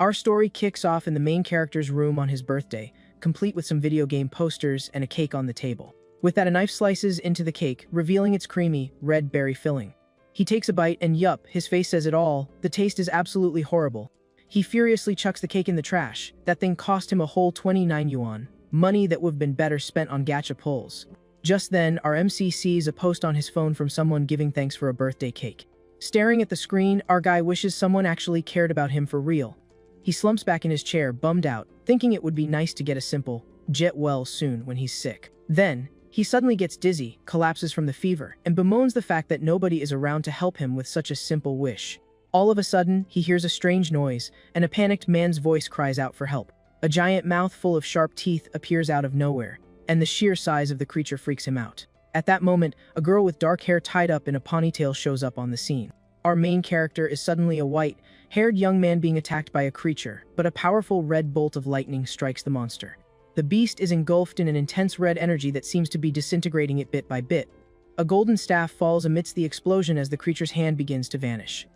Our story kicks off in the main character's room on his birthday, complete with some video game posters and a cake on the table. With that, a knife slices into the cake, revealing its creamy, red berry filling. He takes a bite and yup, his face says it all, the taste is absolutely horrible. He furiously chucks the cake in the trash. That thing cost him a whole 29 yuan, money that would have been better spent on gacha pulls. Just then, our MC sees a post on his phone from someone giving thanks for a birthday cake. Staring at the screen, our guy wishes someone actually cared about him for real. He slumps back in his chair, bummed out, thinking it would be nice to get a simple, get well soon when he's sick. Then, he suddenly gets dizzy, collapses from the fever, and bemoans the fact that nobody is around to help him with such a simple wish. All of a sudden, he hears a strange noise, and a panicked man's voice cries out for help. A giant mouth full of sharp teeth appears out of nowhere, and the sheer size of the creature freaks him out. At that moment, a girl with dark hair tied up in a ponytail shows up on the scene. Our main character is suddenly a white-haired young man being attacked by a creature, but a powerful red bolt of lightning strikes the monster. The beast is engulfed in an intense red energy that seems to be disintegrating it bit by bit. A golden staff falls amidst the explosion as the creature's hand begins to vanish.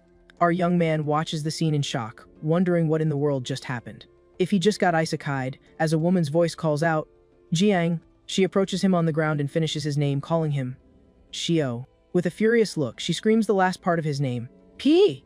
Our young man watches the scene in shock, wondering what in the world just happened. If he just got isekai'd, as a woman's voice calls out, "Jiang." She approaches him on the ground and finishes his name, calling him Shio. With a furious look, she screams the last part of his name, P!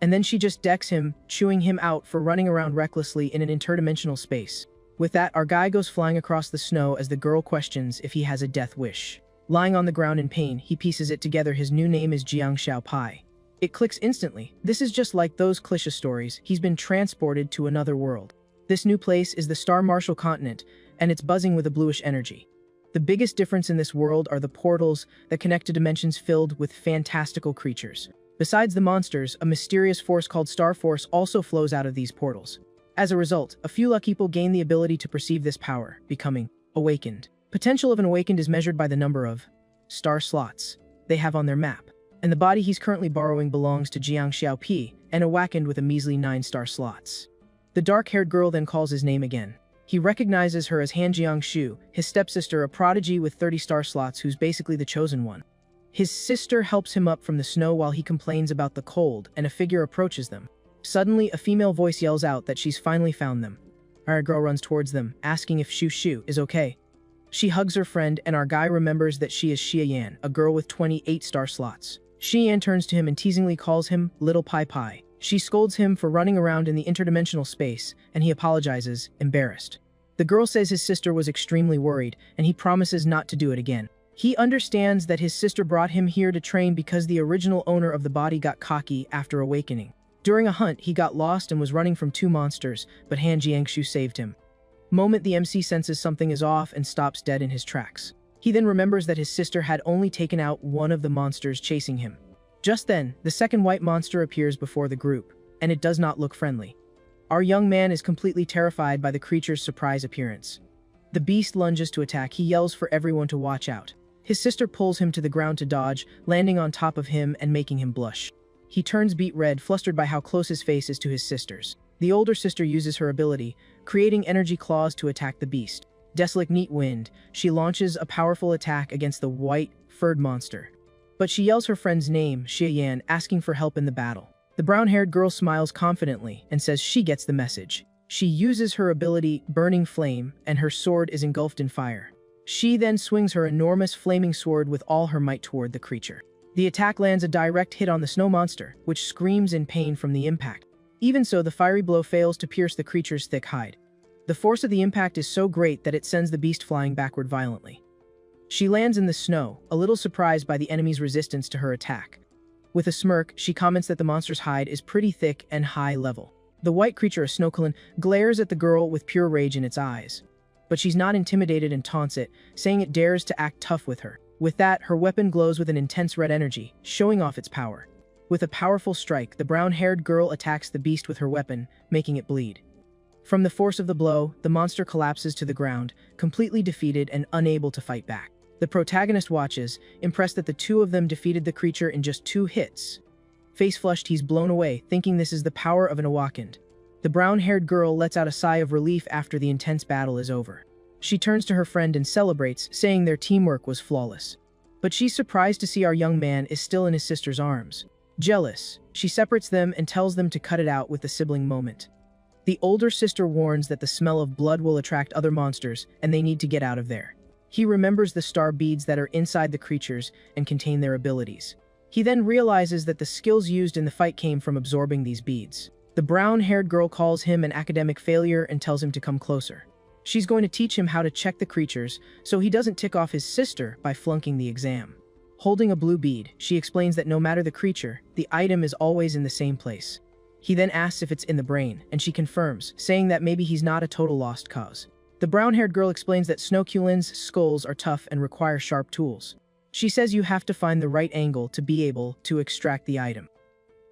And then she just decks him, chewing him out for running around recklessly in an interdimensional space. With that, our guy goes flying across the snow as the girl questions if he has a death wish. Lying on the ground in pain, he pieces it together. His new name is Jiang Xiaopai. It clicks instantly. This is just like those cliché stories. He's been transported to another world. This new place is the Star Martial continent, and it's buzzing with a bluish energy. The biggest difference in this world are the portals that connect to dimensions filled with fantastical creatures. Besides the monsters, a mysterious force called Star Force also flows out of these portals. As a result, a few lucky people gain the ability to perceive this power, becoming awakened. Potential of an awakened is measured by the number of star slots they have on their map, and the body he's currently borrowing belongs to Jiang Xiaopi, and awakened with a measly 9 star slots. The dark-haired girl then calls his name again. He recognizes her as Han Jiangshu, his stepsister, a prodigy with 30 star slots who's basically the chosen one. His sister helps him up from the snow while he complains about the cold, and a figure approaches them. Suddenly, a female voice yells out that she's finally found them. Our girl runs towards them, asking if Shu is okay. She hugs her friend, and our guy remembers that she is Xia Yan, a girl with 28 star slots. Xia Yan turns to him and teasingly calls him Little Pai Pai. She scolds him for running around in the interdimensional space, and he apologizes, embarrassed. The girl says his sister was extremely worried, and he promises not to do it again. He understands that his sister brought him here to train because the original owner of the body got cocky after awakening. During a hunt, he got lost and was running from 2 monsters, but Han Jiangshu saved him. Moment the MC senses something is off and stops dead in his tracks. He then remembers that his sister had only taken out one of the monsters chasing him. Just then, the second white monster appears before the group, and it does not look friendly. Our young man is completely terrified by the creature's surprise appearance. The beast lunges to attack. He yells for everyone to watch out. His sister pulls him to the ground to dodge, landing on top of him and making him blush. He turns beet red, flustered by how close his face is to his sister's. The older sister uses her ability, creating energy claws to attack the beast. Desolate Neat Wind, she launches a powerful attack against the white, furred monster. But she yells her friend's name, Xia Yan, asking for help in the battle. The brown-haired girl smiles confidently and says she gets the message. She uses her ability, Burning Flame, and her sword is engulfed in fire. She then swings her enormous flaming sword with all her might toward the creature. The attack lands a direct hit on the snow monster, which screams in pain from the impact. Even so, the fiery blow fails to pierce the creature's thick hide. The force of the impact is so great that it sends the beast flying backward violently. She lands in the snow, a little surprised by the enemy's resistance to her attack. With a smirk, she comments that the monster's hide is pretty thick and high level. The white creature, a snowcullen, glares at the girl with pure rage in its eyes. But she's not intimidated and taunts it, saying it dares to act tough with her. With that, her weapon glows with an intense red energy, showing off its power. With a powerful strike, the brown-haired girl attacks the beast with her weapon, making it bleed. From the force of the blow, the monster collapses to the ground, completely defeated and unable to fight back. The protagonist watches, impressed that the two of them defeated the creature in just 2 hits. Face flushed, he's blown away, thinking this is the power of an awakened. The brown-haired girl lets out a sigh of relief after the intense battle is over. She turns to her friend and celebrates, saying their teamwork was flawless. But she's surprised to see our young man is still in his sister's arms. Jealous, she separates them and tells them to cut it out with the sibling moment. The older sister warns that the smell of blood will attract other monsters and they need to get out of there. He remembers the star beads that are inside the creatures and contain their abilities. He then realizes that the skills used in the fight came from absorbing these beads. The brown-haired girl calls him an academic failure and tells him to come closer. She's going to teach him how to check the creatures so he doesn't tick off his sister by flunking the exam. Holding a blue bead, she explains that no matter the creature, the item is always in the same place. He then asks if it's in the brain, and she confirms, saying that maybe he's not a total lost cause. The brown-haired girl explains that Snowculin's skulls are tough and require sharp tools. She says you have to find the right angle to be able to extract the item.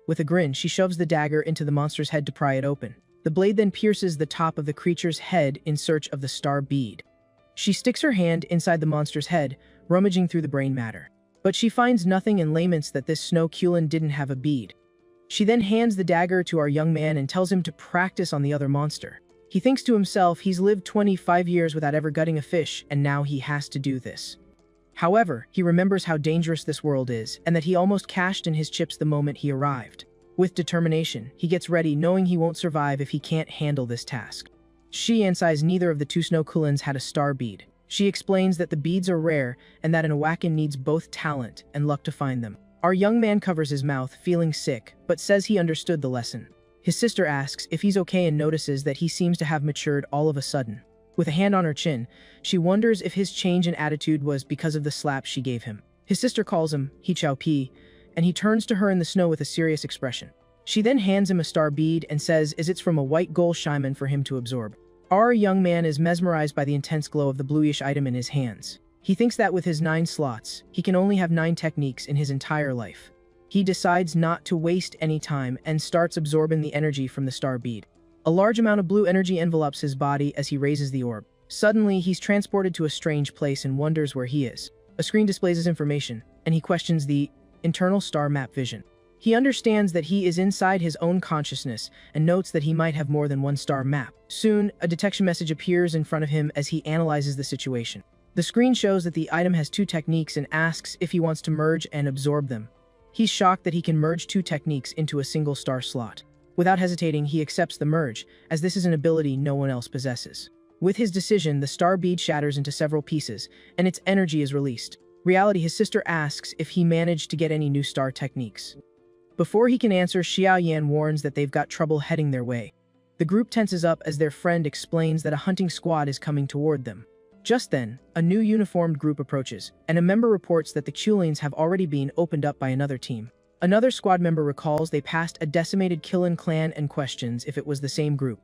With a grin, she shoves the dagger into the monster's head to pry it open. The blade then pierces the top of the creature's head in search of the star bead. She sticks her hand inside the monster's head, rummaging through the brain matter. But she finds nothing and laments that this Snowculin didn't have a bead. She then hands the dagger to our young man and tells him to practice on the other monster. He thinks to himself he's lived 25 years without ever gutting a fish, and now he has to do this. However, he remembers how dangerous this world is, and that he almost cashed in his chips the moment he arrived. With determination, he gets ready, knowing he won't survive if he can't handle this task. She says neither of the two Snowculins had a star bead. She explains that the beads are rare, and that an Awaken needs both talent and luck to find them. Our young man covers his mouth, feeling sick, but says he understood the lesson. His sister asks if he's okay and notices that he seems to have matured all of a sudden. With a hand on her chin, she wonders if his change in attitude was because of the slap she gave him. His sister calls him He Chow Pi, and he turns to her in the snow with a serious expression. She then hands him a star bead and says it's from a white gold shaman for him to absorb. Our young man is mesmerized by the intense glow of the bluish item in his hands. He thinks that with his 9 slots, he can only have 9 techniques in his entire life. He decides not to waste any time and starts absorbing the energy from the star bead. A large amount of blue energy envelops his body as he raises the orb. Suddenly, he's transported to a strange place and wonders where he is. A screen displays his information, and he questions the internal star map vision. He understands that he is inside his own consciousness and notes that he might have more than one star map. Soon, a detection message appears in front of him as he analyzes the situation. The screen shows that the item has 2 techniques and asks if he wants to merge and absorb them. He's shocked that he can merge 2 techniques into a single star slot. Without hesitating, he accepts the merge, as this is an ability no one else possesses. With his decision, the star bead shatters into several pieces, and its energy is released. His sister asks if he managed to get any new star techniques. Before he can answer, Xiao Yan warns that they've got trouble heading their way. The group tenses up as their friend explains that a hunting squad is coming toward them. Just then, a new uniformed group approaches, and a member reports that the Kulins have already been opened up by another team. Another squad member recalls they passed a decimated Kilin clan and questions if it was the same group.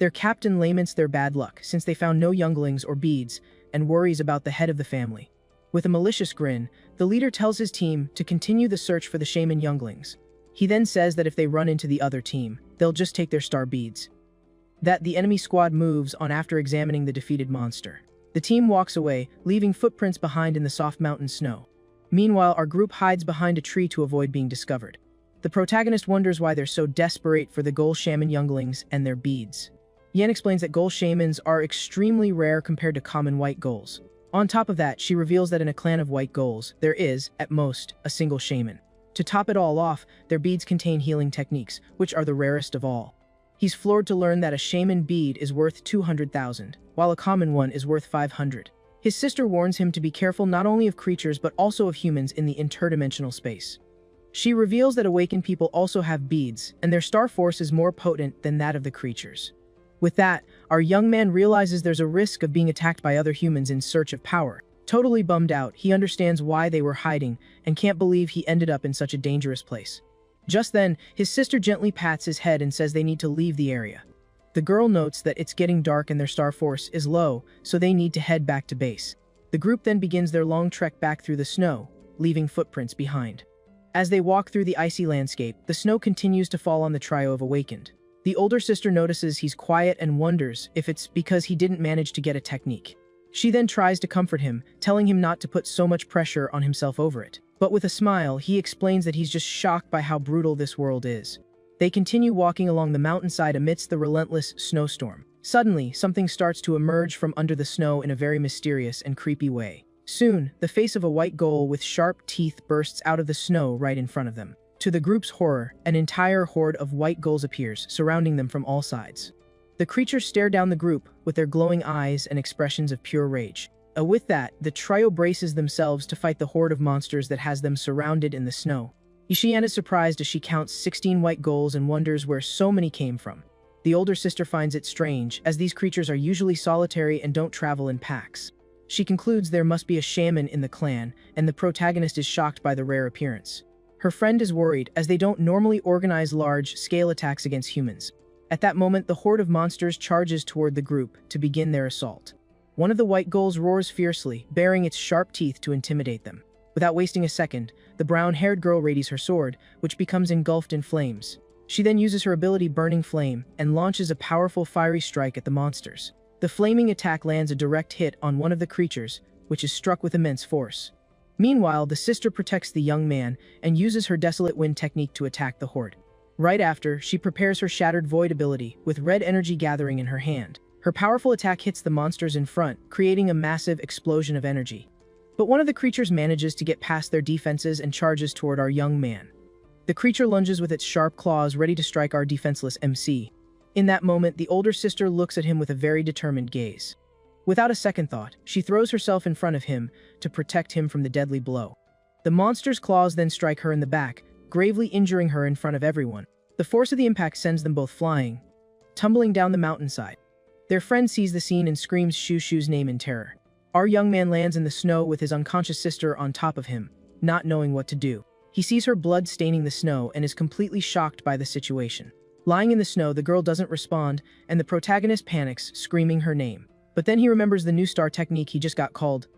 Their captain laments their bad luck since they found no younglings or beads and worries about the head of the family. With a malicious grin, the leader tells his team to continue the search for the shaman younglings. He then says that if they run into the other team, they'll just take their star beads. That the enemy squad moves on after examining the defeated monster. The team walks away, leaving footprints behind in the soft mountain snow. Meanwhile, our group hides behind a tree to avoid being discovered. The protagonist wonders why they're so desperate for the Ghoul Shaman younglings and their beads. Yen explains that Ghoul Shamans are extremely rare compared to common white ghouls. On top of that, she reveals that in a clan of white ghouls, there is, at most, a single shaman. To top it all off, their beads contain healing techniques, which are the rarest of all. He's floored to learn that a shaman bead is worth 200,000, while a common one is worth 500. His sister warns him to be careful not only of creatures but also of humans in the interdimensional space. She reveals that awakened people also have beads, and their star force is more potent than that of the creatures. With that, our young man realizes there's a risk of being attacked by other humans in search of power. Totally bummed out, he understands why they were hiding and can't believe he ended up in such a dangerous place. Just then, his sister gently pats his head and says they need to leave the area. The girl notes that it's getting dark and their star force is low, so they need to head back to base. The group then begins their long trek back through the snow, leaving footprints behind. As they walk through the icy landscape, the snow continues to fall on the trio of awakened. The older sister notices he's quiet and wonders if it's because he didn't manage to get a technique. She then tries to comfort him, telling him not to put so much pressure on himself over it. But with a smile, he explains that he's just shocked by how brutal this world is. They continue walking along the mountainside amidst the relentless snowstorm. Suddenly, something starts to emerge from under the snow in a very mysterious and creepy way. Soon, the face of a white ghoul with sharp teeth bursts out of the snow right in front of them. To the group's horror, an entire horde of white ghouls appears, surrounding them from all sides. The creatures stare down the group with their glowing eyes and expressions of pure rage. With that, the trio braces themselves to fight the horde of monsters that has them surrounded in the snow. Ishian is surprised as she counts 16 white gulls and wonders where so many came from. The older sister finds it strange, as these creatures are usually solitary and don't travel in packs. She concludes there must be a shaman in the clan, and the protagonist is shocked by the rare appearance. Her friend is worried, as they don't normally organize large-scale attacks against humans. At that moment, the horde of monsters charges toward the group to begin their assault. One of the white gulls roars fiercely, baring its sharp teeth to intimidate them. Without wasting a second, the brown-haired girl readies her sword, which becomes engulfed in flames. She then uses her ability Burning Flame and launches a powerful fiery strike at the monsters. The flaming attack lands a direct hit on one of the creatures, which is struck with immense force. Meanwhile, the sister protects the young man and uses her Desolate Wind technique to attack the horde. Right after, she prepares her Shattered Void ability, with red energy gathering in her hand. Her powerful attack hits the monsters in front, creating a massive explosion of energy. But one of the creatures manages to get past their defenses and charges toward our young man. The creature lunges with its sharp claws, ready to strike our defenseless MC. In that moment, the older sister looks at him with a very determined gaze. Without a second thought, she throws herself in front of him to protect him from the deadly blow. The monster's claws then strike her in the back, gravely injuring her in front of everyone. The force of the impact sends them both flying, tumbling down the mountainside. Their friend sees the scene and screams Shushu's name in terror. Our young man lands in the snow with his unconscious sister on top of him, not knowing what to do. He sees her blood staining the snow and is completely shocked by the situation. Lying in the snow, the girl doesn't respond, and the protagonist panics, screaming her name. But then he remembers the new star technique he just got called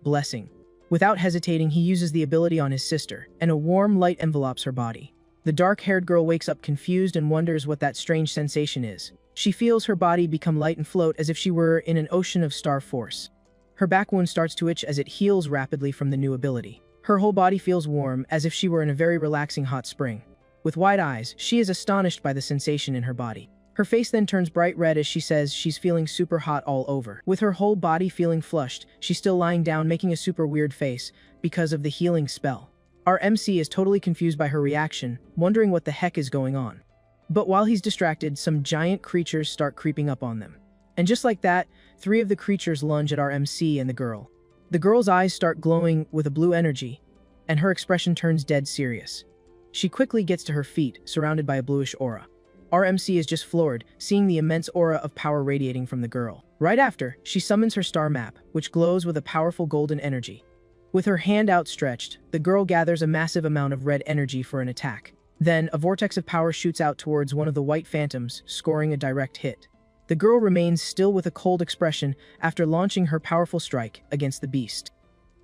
Blessing. Without hesitating, he uses the ability on his sister, and a warm light envelopes her body. The dark-haired girl wakes up confused and wonders what that strange sensation is. She feels her body become light and float as if she were in an ocean of star force. Her back wound starts to itch as it heals rapidly from the new ability. Her whole body feels warm, as if she were in a very relaxing hot spring. With wide eyes, she is astonished by the sensation in her body. Her face then turns bright red as she says she's feeling super hot all over. With her whole body feeling flushed, she's still lying down making a super weird face because of the healing spell. Our MC is totally confused by her reaction, wondering what the heck is going on. But while he's distracted, some giant creatures start creeping up on them. And just like that, 3 of the creatures lunge at our MC and the girl. The girl's eyes start glowing with a blue energy, and her expression turns dead serious. She quickly gets to her feet, surrounded by a bluish aura. Our MC is just floored, seeing the immense aura of power radiating from the girl. Right after, she summons her star map, which glows with a powerful golden energy. With her hand outstretched, the girl gathers a massive amount of red energy for an attack. Then, a vortex of power shoots out towards one of the white phantoms, scoring a direct hit. The girl remains still with a cold expression after launching her powerful strike against the beast.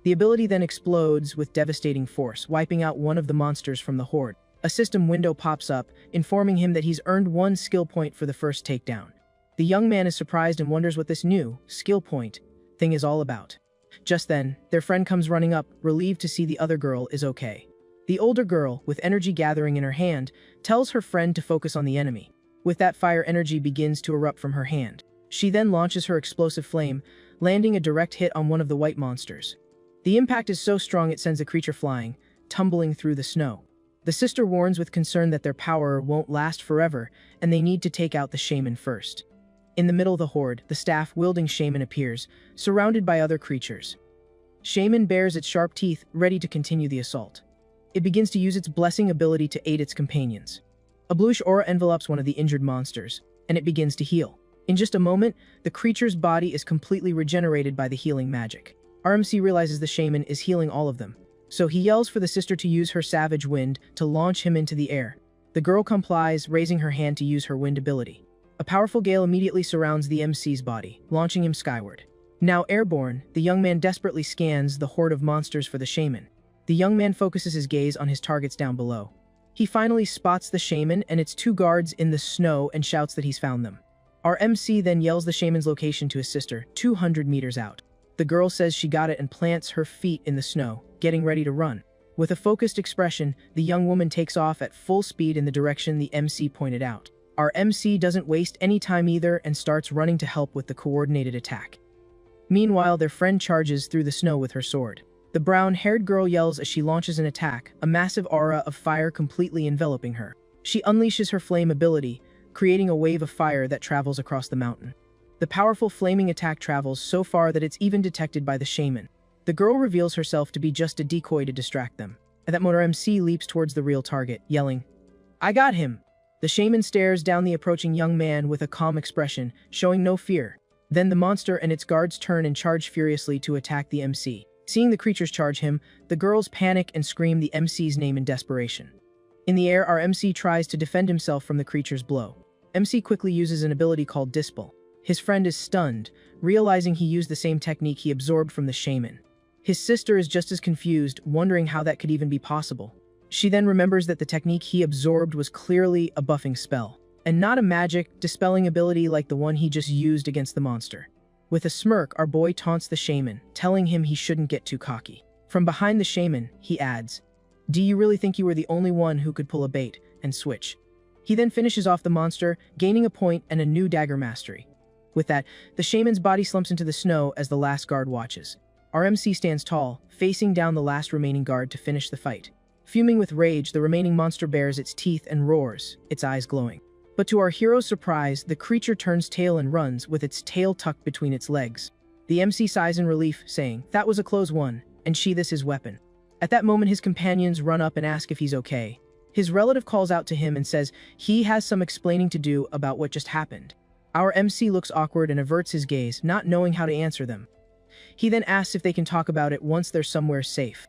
The ability then explodes with devastating force, wiping out one of the monsters from the horde. A system window pops up, informing him that he's earned 1 skill point for the first takedown. The young man is surprised and wonders what this new skill point thing is all about. Just then, their friend comes running up, relieved to see the other girl is okay. The older girl, with energy gathering in her hand, tells her friend to focus on the enemy. With that, fire energy begins to erupt from her hand. She then launches her explosive flame, landing a direct hit on one of the white monsters. The impact is so strong it sends the creature flying, tumbling through the snow. The sister warns with concern that their power won't last forever, and they need to take out the shaman first. In the middle of the horde, the staff-wielding shaman appears, surrounded by other creatures. Shaman bares its sharp teeth, ready to continue the assault. It begins to use its blessing ability to aid its companions. A bluish aura envelopes one of the injured monsters, and it begins to heal. In just a moment, the creature's body is completely regenerated by the healing magic. RMC realizes the shaman is healing all of them, so he yells for the sister to use her savage wind to launch him into the air. The girl complies, raising her hand to use her wind ability. A powerful gale immediately surrounds the MC's body, launching him skyward. Now airborne, the young man desperately scans the horde of monsters for the shaman. The young man focuses his gaze on his targets down below. He finally spots the shaman and its 2 guards in the snow and shouts that he's found them. Our MC then yells the shaman's location to his sister, 200 meters out. The girl says she got it and plants her feet in the snow, getting ready to run. With a focused expression, the young woman takes off at full speed in the direction the MC pointed out. Our MC doesn't waste any time either and starts running to help with the coordinated attack. Meanwhile, their friend charges through the snow with her sword. The brown-haired girl yells as she launches an attack, a massive aura of fire completely enveloping her. She unleashes her flame ability, creating a wave of fire that travels across the mountain. The powerful flaming attack travels so far that it's even detected by the shaman. The girl reveals herself to be just a decoy to distract them. At that moment, our MC leaps towards the real target, yelling, "I got him!" The shaman stares down the approaching young man with a calm expression, showing no fear. Then the monster and its guards turn and charge furiously to attack the MC. Seeing the creatures charge him, the girls panic and scream the MC's name in desperation. In the air, our MC tries to defend himself from the creature's blow. MC quickly uses an ability called Dispel. His friend is stunned, realizing he used the same technique he absorbed from the shaman. His sister is just as confused, wondering how that could even be possible. She then remembers that the technique he absorbed was clearly a buffing spell, and not a magic, dispelling ability like the one he just used against the monster. With a smirk, our boy taunts the shaman, telling him he shouldn't get too cocky. From behind the shaman, he adds, "Do you really think you were the only one who could pull a bait and switch?" He then finishes off the monster, gaining a point and a new dagger mastery. With that, the shaman's body slumps into the snow as the last guard watches. Our MC stands tall, facing down the last remaining guard to finish the fight. Fuming with rage, the remaining monster bares its teeth and roars, its eyes glowing. But to our hero's surprise, the creature turns tail and runs, with its tail tucked between its legs. The MC sighs in relief, saying, "That was a close one, and sheaths his weapon." At that moment, his companions run up and ask if he's okay. His relative calls out to him and says he has some explaining to do about what just happened. Our MC looks awkward and averts his gaze, not knowing how to answer them. He then asks if they can talk about it once they're somewhere safe.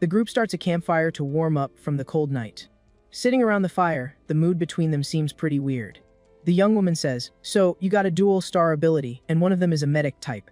The group starts a campfire to warm up from the cold night. Sitting around the fire, the mood between them seems pretty weird. The young woman says, "So, you got a dual star ability, and one of them is a medic type."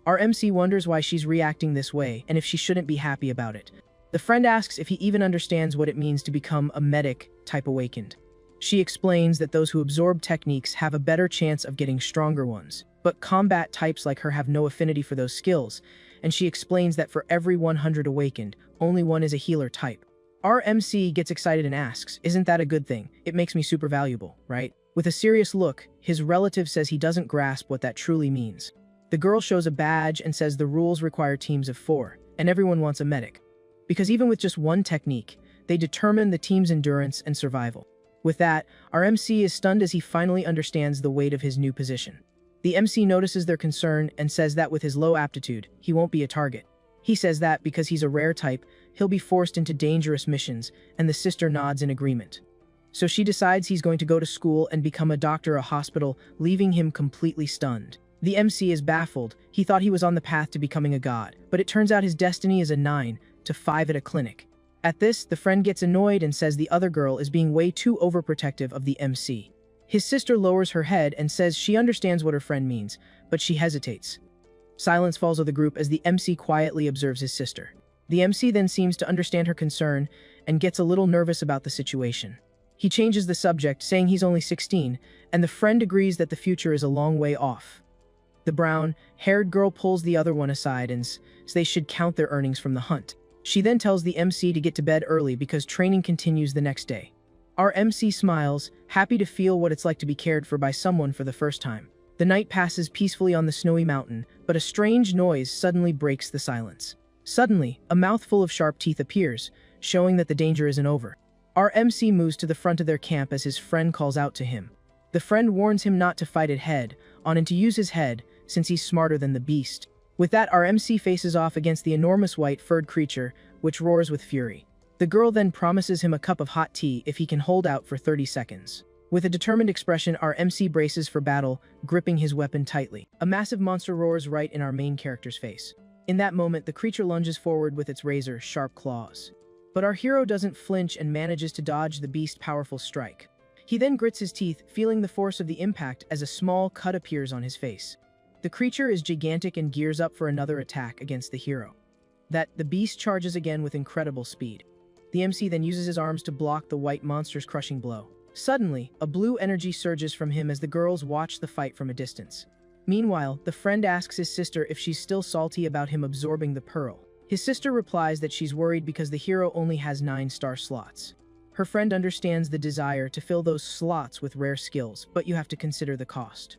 Our MC wonders why she's reacting this way, and if she shouldn't be happy about it. The friend asks if he even understands what it means to become a medic type awakened. She explains that those who absorb techniques have a better chance of getting stronger ones, but combat types like her have no affinity for those skills, and she explains that for every 100 awakened, only one is a healer type. Our MC gets excited and asks, "Isn't that a good thing? It makes me super valuable, right?" With a serious look, his relative says he doesn't grasp what that truly means. The girl shows a badge and says the rules require teams of 4, and everyone wants a medic. Because even with just one technique, they determine the team's endurance and survival. With that, our MC is stunned as he finally understands the weight of his new position. The MC notices their concern and says that with his low aptitude, he won't be a target. He says that because he's a rare type, he'll be forced into dangerous missions, and the sister nods in agreement. So she decides he's going to go to school and become a doctor or a hospital, leaving him completely stunned. The MC is baffled. He thought he was on the path to becoming a god, but it turns out his destiny is a 9 to 5 at a clinic. At this, the friend gets annoyed and says the other girl is being way too overprotective of the MC. His sister lowers her head and says she understands what her friend means, but she hesitates. Silence falls on the group as the MC quietly observes his sister. The MC then seems to understand her concern and gets a little nervous about the situation. He changes the subject, saying he's only 16, and the friend agrees that the future is a long way off. The brown-haired girl pulls the other one aside and says they should count their earnings from the hunt. She then tells the MC to get to bed early because training continues the next day. Our MC smiles, happy to feel what it's like to be cared for by someone for the first time. The night passes peacefully on the snowy mountain, but a strange noise suddenly breaks the silence. Suddenly, a mouthful of sharp teeth appears, showing that the danger isn't over. Our MC moves to the front of their camp as his friend calls out to him. The friend warns him not to fight it head-on and to use his head, since he's smarter than the beast. With that, our MC faces off against the enormous white-furred creature, which roars with fury. The girl then promises him a cup of hot tea if he can hold out for 30 seconds. With a determined expression, our MC braces for battle, gripping his weapon tightly. A massive monster roars right in our main character's face. In that moment, the creature lunges forward with its razor-sharp claws. But our hero doesn't flinch and manages to dodge the beast's powerful strike. He then grits his teeth, feeling the force of the impact as a small cut appears on his face. The creature is gigantic and gears up for another attack against the hero. The beast charges again with incredible speed. The MC then uses his arms to block the white monster's crushing blow. Suddenly, a blue energy surges from him as the girls watch the fight from a distance. Meanwhile, the friend asks his sister if she's still salty about him absorbing the pearl. His sister replies that she's worried because the hero only has 9-star slots. Her friend understands the desire to fill those slots with rare skills, but you have to consider the cost.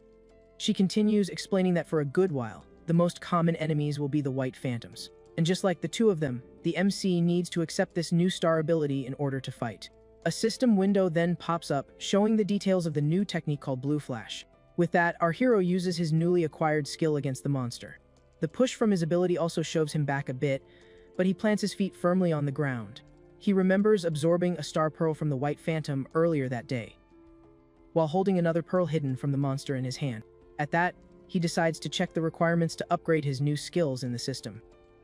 She continues, explaining that for a good while, the most common enemies will be the White Phantoms. And just like the two of them, the MC needs to accept this new star ability in order to fight. A system window then pops up, showing the details of the new technique called Blue Flash. With that, our hero uses his newly acquired skill against the monster. The push from his ability also shoves him back a bit, but he plants his feet firmly on the ground. He remembers absorbing a star pearl from the White Phantom earlier that day, while holding another pearl hidden from the monster in his hand. At that, he decides to check the requirements to upgrade his new skills in the system.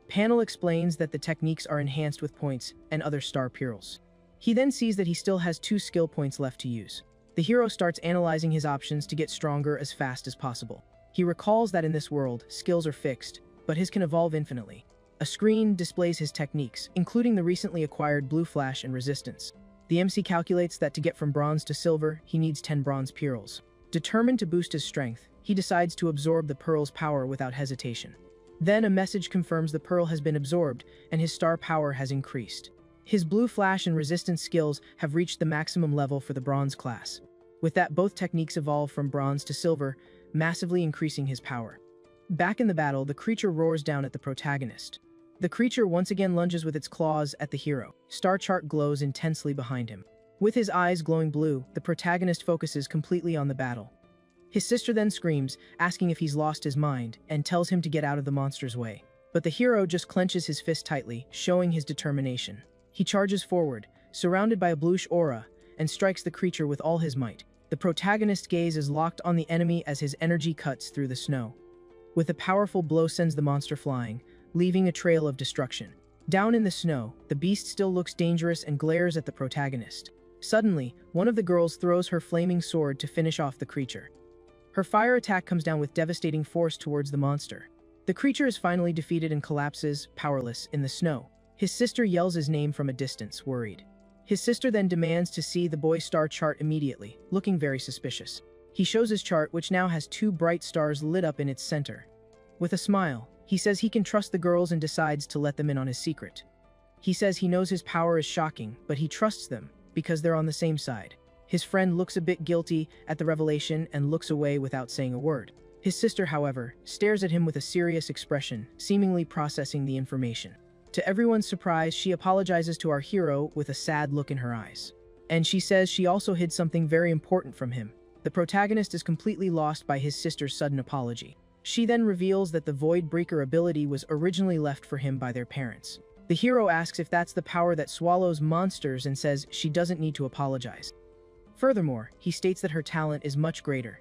Panel explains that the techniques are enhanced with points and other star pearls. He then sees that he still has 2 skill points left to use. The hero starts analyzing his options to get stronger as fast as possible. He recalls that in this world, skills are fixed, but his can evolve infinitely. A screen displays his techniques, including the recently acquired Blue Flash and Resistance. The MC calculates that to get from bronze to silver, he needs 10 bronze pearls. Determined to boost his strength, he decides to absorb the pearl's power without hesitation. Then a message confirms the pearl has been absorbed, and his star power has increased. His Blue Flash and Resistance skills have reached the maximum level for the bronze class. With that, both techniques evolve from bronze to silver, massively increasing his power. Back in the battle, the creature roars down at the protagonist. The creature once again lunges with its claws at the hero. Star chart glows intensely behind him. With his eyes glowing blue, the protagonist focuses completely on the battle. His sister then screams, asking if he's lost his mind, and tells him to get out of the monster's way. But the hero just clenches his fist tightly, showing his determination. He charges forward, surrounded by a bluish aura, and strikes the creature with all his might. The protagonist's gaze is locked on the enemy as his energy cuts through the snow. With a powerful blow sends the monster flying, leaving a trail of destruction. Down in the snow, the beast still looks dangerous and glares at the protagonist. Suddenly, one of the girls throws her flaming sword to finish off the creature. Her fire attack comes down with devastating force towards the monster. The creature is finally defeated and collapses, powerless, in the snow. His sister yells his name from a distance, worried. His sister then demands to see the boy's star chart immediately, looking very suspicious. He shows his chart, which now has 2 bright stars lit up in its center. With a smile, he says he can trust the girls and decides to let them in on his secret. He says he knows his power is shocking, but he trusts them because they're on the same side. His friend looks a bit guilty at the revelation and looks away without saying a word. His sister, however, stares at him with a serious expression, seemingly processing the information. To everyone's surprise, she apologizes to our hero with a sad look in her eyes. And she says she also hid something very important from him. The protagonist is completely lost by his sister's sudden apology. She then reveals that the Void Breaker ability was originally left for him by their parents. The hero asks if that's the power that swallows monsters and says she doesn't need to apologize. Furthermore, he states that her talent is much greater,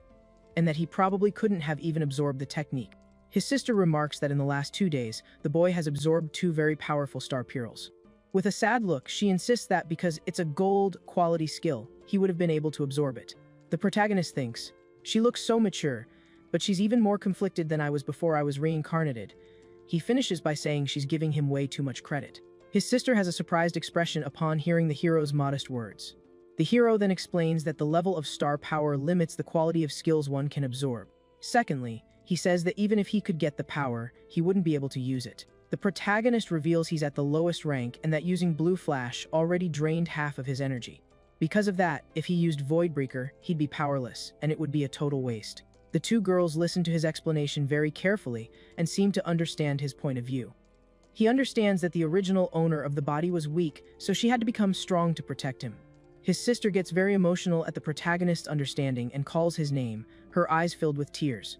and that he probably couldn't have even absorbed the technique. His sister remarks that in the last 2 days, the boy has absorbed 2 very powerful star pearls. With a sad look, she insists that because it's a gold quality skill, he would have been able to absorb it. The protagonist thinks, she looks so mature, but she's even more conflicted than I was before I was reincarnated. He finishes by saying she's giving him way too much credit. His sister has a surprised expression upon hearing the hero's modest words. The hero then explains that the level of star power limits the quality of skills one can absorb. Secondly, he says that even if he could get the power, he wouldn't be able to use it. The protagonist reveals he's at the lowest rank and that using Blue Flash already drained half of his energy. Because of that, if he used Void Breaker, he'd be powerless, and it would be a total waste. The 2 girls listen to his explanation very carefully and seem to understand his point of view. He understands that the original owner of the body was weak, so she had to become strong to protect him. His sister gets very emotional at the protagonist's understanding and calls his name, her eyes filled with tears.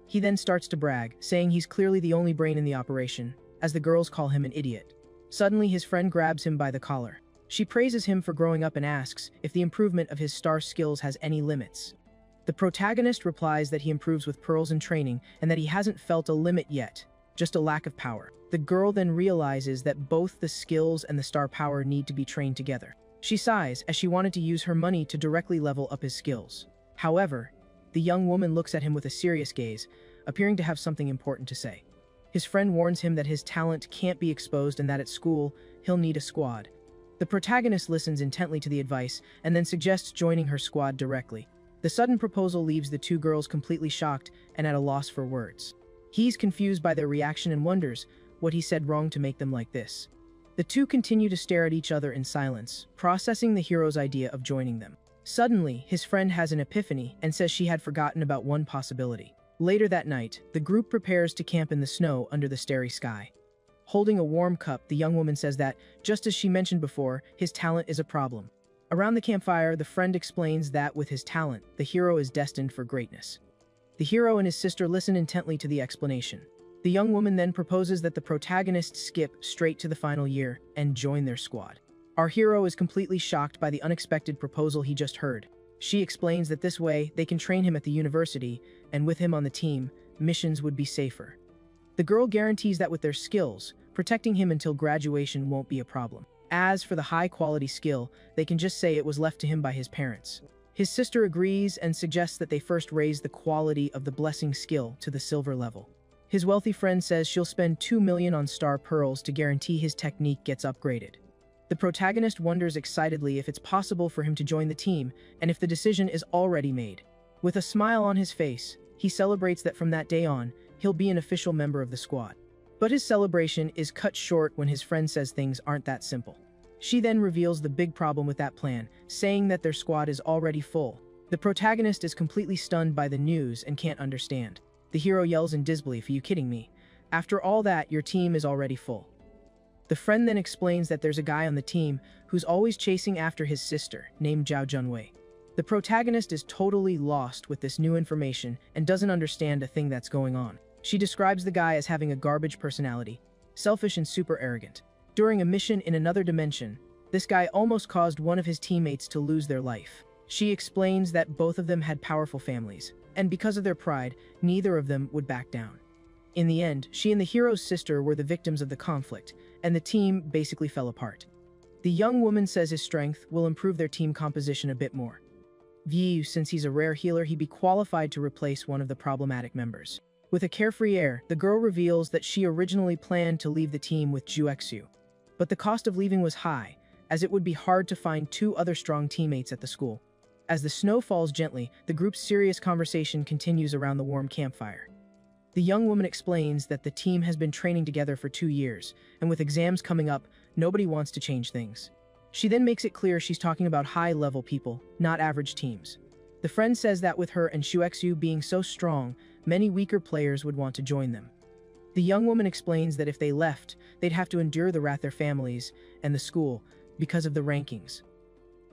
He then starts to brag, saying he's clearly the only brain in the operation, as the girls call him an idiot. Suddenly, his friend grabs him by the collar. She praises him for growing up and asks if the improvement of his star skills has any limits. The protagonist replies that he improves with pearls and training and that he hasn't felt a limit yet, just a lack of power. The girl then realizes that both the skills and the star power need to be trained together. She sighs as she wanted to use her money to directly level up his skills. However, the young woman looks at him with a serious gaze, appearing to have something important to say. His friend warns him that his talent can't be exposed and that at school, he'll need a squad. The protagonist listens intently to the advice and then suggests joining her squad directly. The sudden proposal leaves the 2 girls completely shocked and at a loss for words. He's confused by their reaction and wonders what he said wrong to make them like this. The 2 continue to stare at each other in silence, processing the hero's idea of joining them. Suddenly, his friend has an epiphany and says she had forgotten about one possibility. Later that night, the group prepares to camp in the snow under the starry sky. Holding a warm cup, the young woman says that, just as she mentioned before, his talent is a problem. Around the campfire, the friend explains that with his talent, the hero is destined for greatness. The hero and his sister listen intently to the explanation. The young woman then proposes that the protagonists skip straight to the final year and join their squad. Our hero is completely shocked by the unexpected proposal he just heard. She explains that this way, they can train him at the university, and with him on the team, missions would be safer. The girl guarantees that with their skills, protecting him until graduation won't be a problem. As for the high-quality skill, they can just say it was left to him by his parents. His sister agrees and suggests that they first raise the quality of the blessing skill to the silver level. His wealthy friend says she'll spend 2 million on star pearls to guarantee his technique gets upgraded. The protagonist wonders excitedly if it's possible for him to join the team and if the decision is already made. With a smile on his face, he celebrates that from that day on, he'll be an official member of the squad. But his celebration is cut short when his friend says things aren't that simple. She then reveals the big problem with that plan, saying that their squad is already full. The protagonist is completely stunned by the news and can't understand. The hero yells in disbelief, "Are you kidding me? After all that, your team is already full." The friend then explains that there's a guy on the team who's always chasing after his sister, named Zhao Junwei. The protagonist is totally lost with this new information and doesn't understand a thing that's going on. She describes the guy as having a garbage personality, selfish and super arrogant. During a mission in another dimension, this guy almost caused one of his teammates to lose their life. She explains that both of them had powerful families, and because of their pride, neither of them would back down. In the end, she and the hero's sister were the victims of the conflict, and the team basically fell apart. The young woman says his strength will improve their team composition a bit more. Since he's a rare healer, he'd be qualified to replace one of the problematic members. With a carefree air, the girl reveals that she originally planned to leave the team with Juexu. But the cost of leaving was high, as it would be hard to find 2 other strong teammates at the school. As the snow falls gently, the group's serious conversation continues around the warm campfire. The young woman explains that the team has been training together for 2 years, and with exams coming up, nobody wants to change things. She then makes it clear she's talking about high-level people, not average teams. The friend says that with her and Shuexu being so strong, many weaker players would want to join them. The young woman explains that if they left, they'd have to endure the wrath of their families and the school because of the rankings.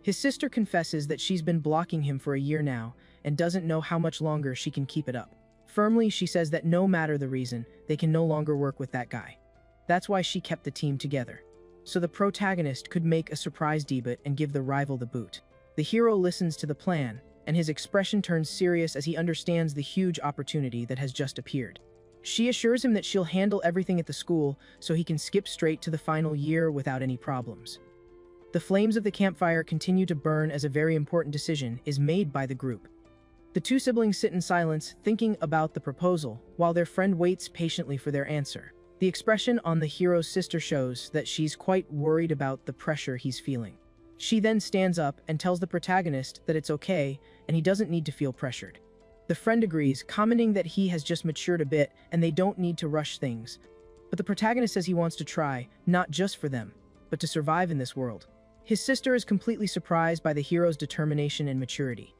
His sister confesses that she's been blocking him for a year now and doesn't know how much longer she can keep it up. Firmly, she says that no matter the reason, they can no longer work with that guy. That's why she kept the team together, so the protagonist could make a surprise debut and give the rival the boot. The hero listens to the plan, and his expression turns serious as he understands the huge opportunity that has just appeared. She assures him that she'll handle everything at the school so he can skip straight to the final year without any problems. The flames of the campfire continue to burn as a very important decision is made by the group. The 2 siblings sit in silence, thinking about the proposal, while their friend waits patiently for their answer. The expression on the hero's sister shows that she's quite worried about the pressure he's feeling. She then stands up and tells the protagonist that it's okay and he doesn't need to feel pressured. The friend agrees, commenting that he has just matured a bit and they don't need to rush things. But the protagonist says he wants to try, not just for them, but to survive in this world. His sister is completely surprised by the hero's determination and maturity.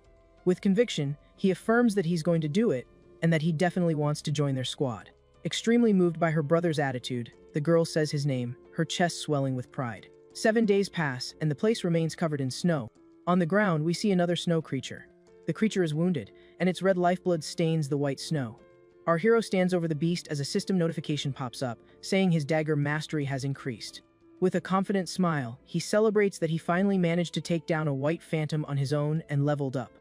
With conviction, he affirms that he's going to do it and that he definitely wants to join their squad. Extremely moved by her brother's attitude, the girl says his name, her chest swelling with pride. 7 days pass, and the place remains covered in snow. On the ground, we see another snow creature. The creature is wounded, and its red lifeblood stains the white snow. Our hero stands over the beast as a system notification pops up, saying his dagger mastery has increased. With a confident smile, he celebrates that he finally managed to take down a white phantom on his own and leveled up.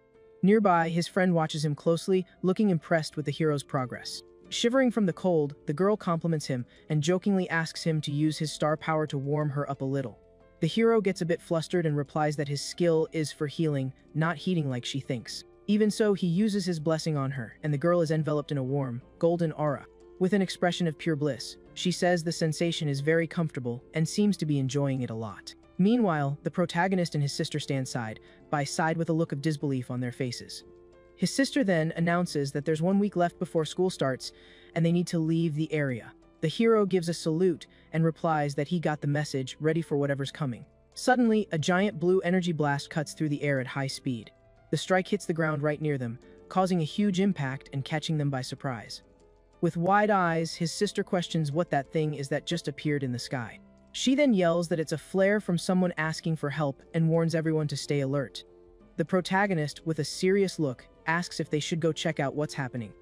Nearby, his friend watches him closely, looking impressed with the hero's progress. Shivering from the cold, the girl compliments him and jokingly asks him to use his star power to warm her up a little. The hero gets a bit flustered and replies that his skill is for healing, not heating like she thinks. Even so, he uses his blessing on her, and the girl is enveloped in a warm, golden aura. With an expression of pure bliss, she says the sensation is very comfortable and seems to be enjoying it a lot. Meanwhile, the protagonist and his sister stand side by side with a look of disbelief on their faces. His sister then announces that there's 1 week left before school starts and they need to leave the area. The hero gives a salute and replies that he got the message, ready for whatever's coming. Suddenly, a giant blue energy blast cuts through the air at high speed. The strike hits the ground right near them, causing a huge impact and catching them by surprise. With wide eyes, his sister questions what that thing is that just appeared in the sky. She then yells that it's a flare from someone asking for help and warns everyone to stay alert. The protagonist, with a serious look, asks if they should go check out what's happening.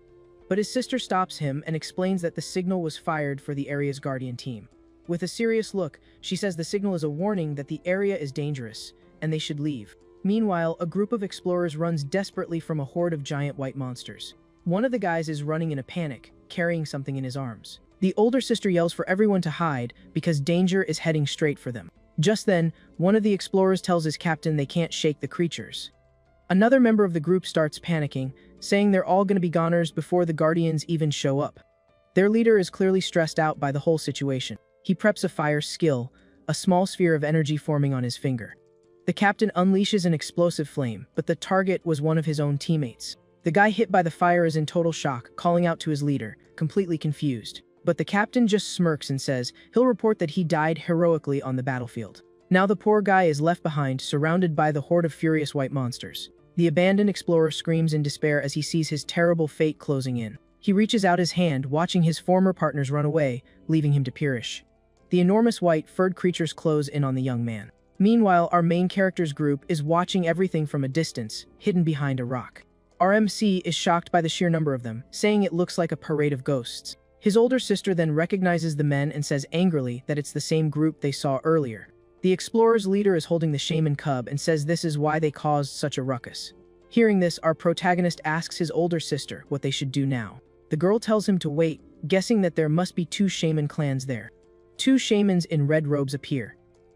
But his sister stops him and explains that the signal was fired for the area's guardian team. With a serious look, she says the signal is a warning that the area is dangerous, and they should leave. Meanwhile, a group of explorers runs desperately from a horde of giant white monsters. One of the guys is running in a panic, carrying something in his arms. The older sister yells for everyone to hide because danger is heading straight for them. Just then, one of the explorers tells his captain they can't shake the creatures. Another member of the group starts panicking, saying they're all going to be goners before the Guardians even show up. Their leader is clearly stressed out by the whole situation. He preps a fire skill, a small sphere of energy forming on his finger. The captain unleashes an explosive flame, but the target was one of his own teammates. The guy hit by the fire is in total shock, calling out to his leader, completely confused. But the captain just smirks and says he'll report that he died heroically on the battlefield. Now the poor guy is left behind, surrounded by the horde of furious white monsters. The abandoned explorer screams in despair as he sees his terrible fate closing in. He reaches out his hand, watching his former partners run away, leaving him to perish. The enormous white, furred creatures close in on the young man. Meanwhile, our main character's group is watching everything from a distance, hidden behind a rock. Our MC is shocked by the sheer number of them, saying it looks like a parade of ghosts. His older sister then recognizes the men and says angrily that it's the same group they saw earlier. The explorer's leader is holding the shaman cub and says this is why they caused such a ruckus. Hearing this, our protagonist asks his older sister what they should do now. The girl tells him to wait, guessing that there must be two shaman clans there. Two shamans in red robes appear,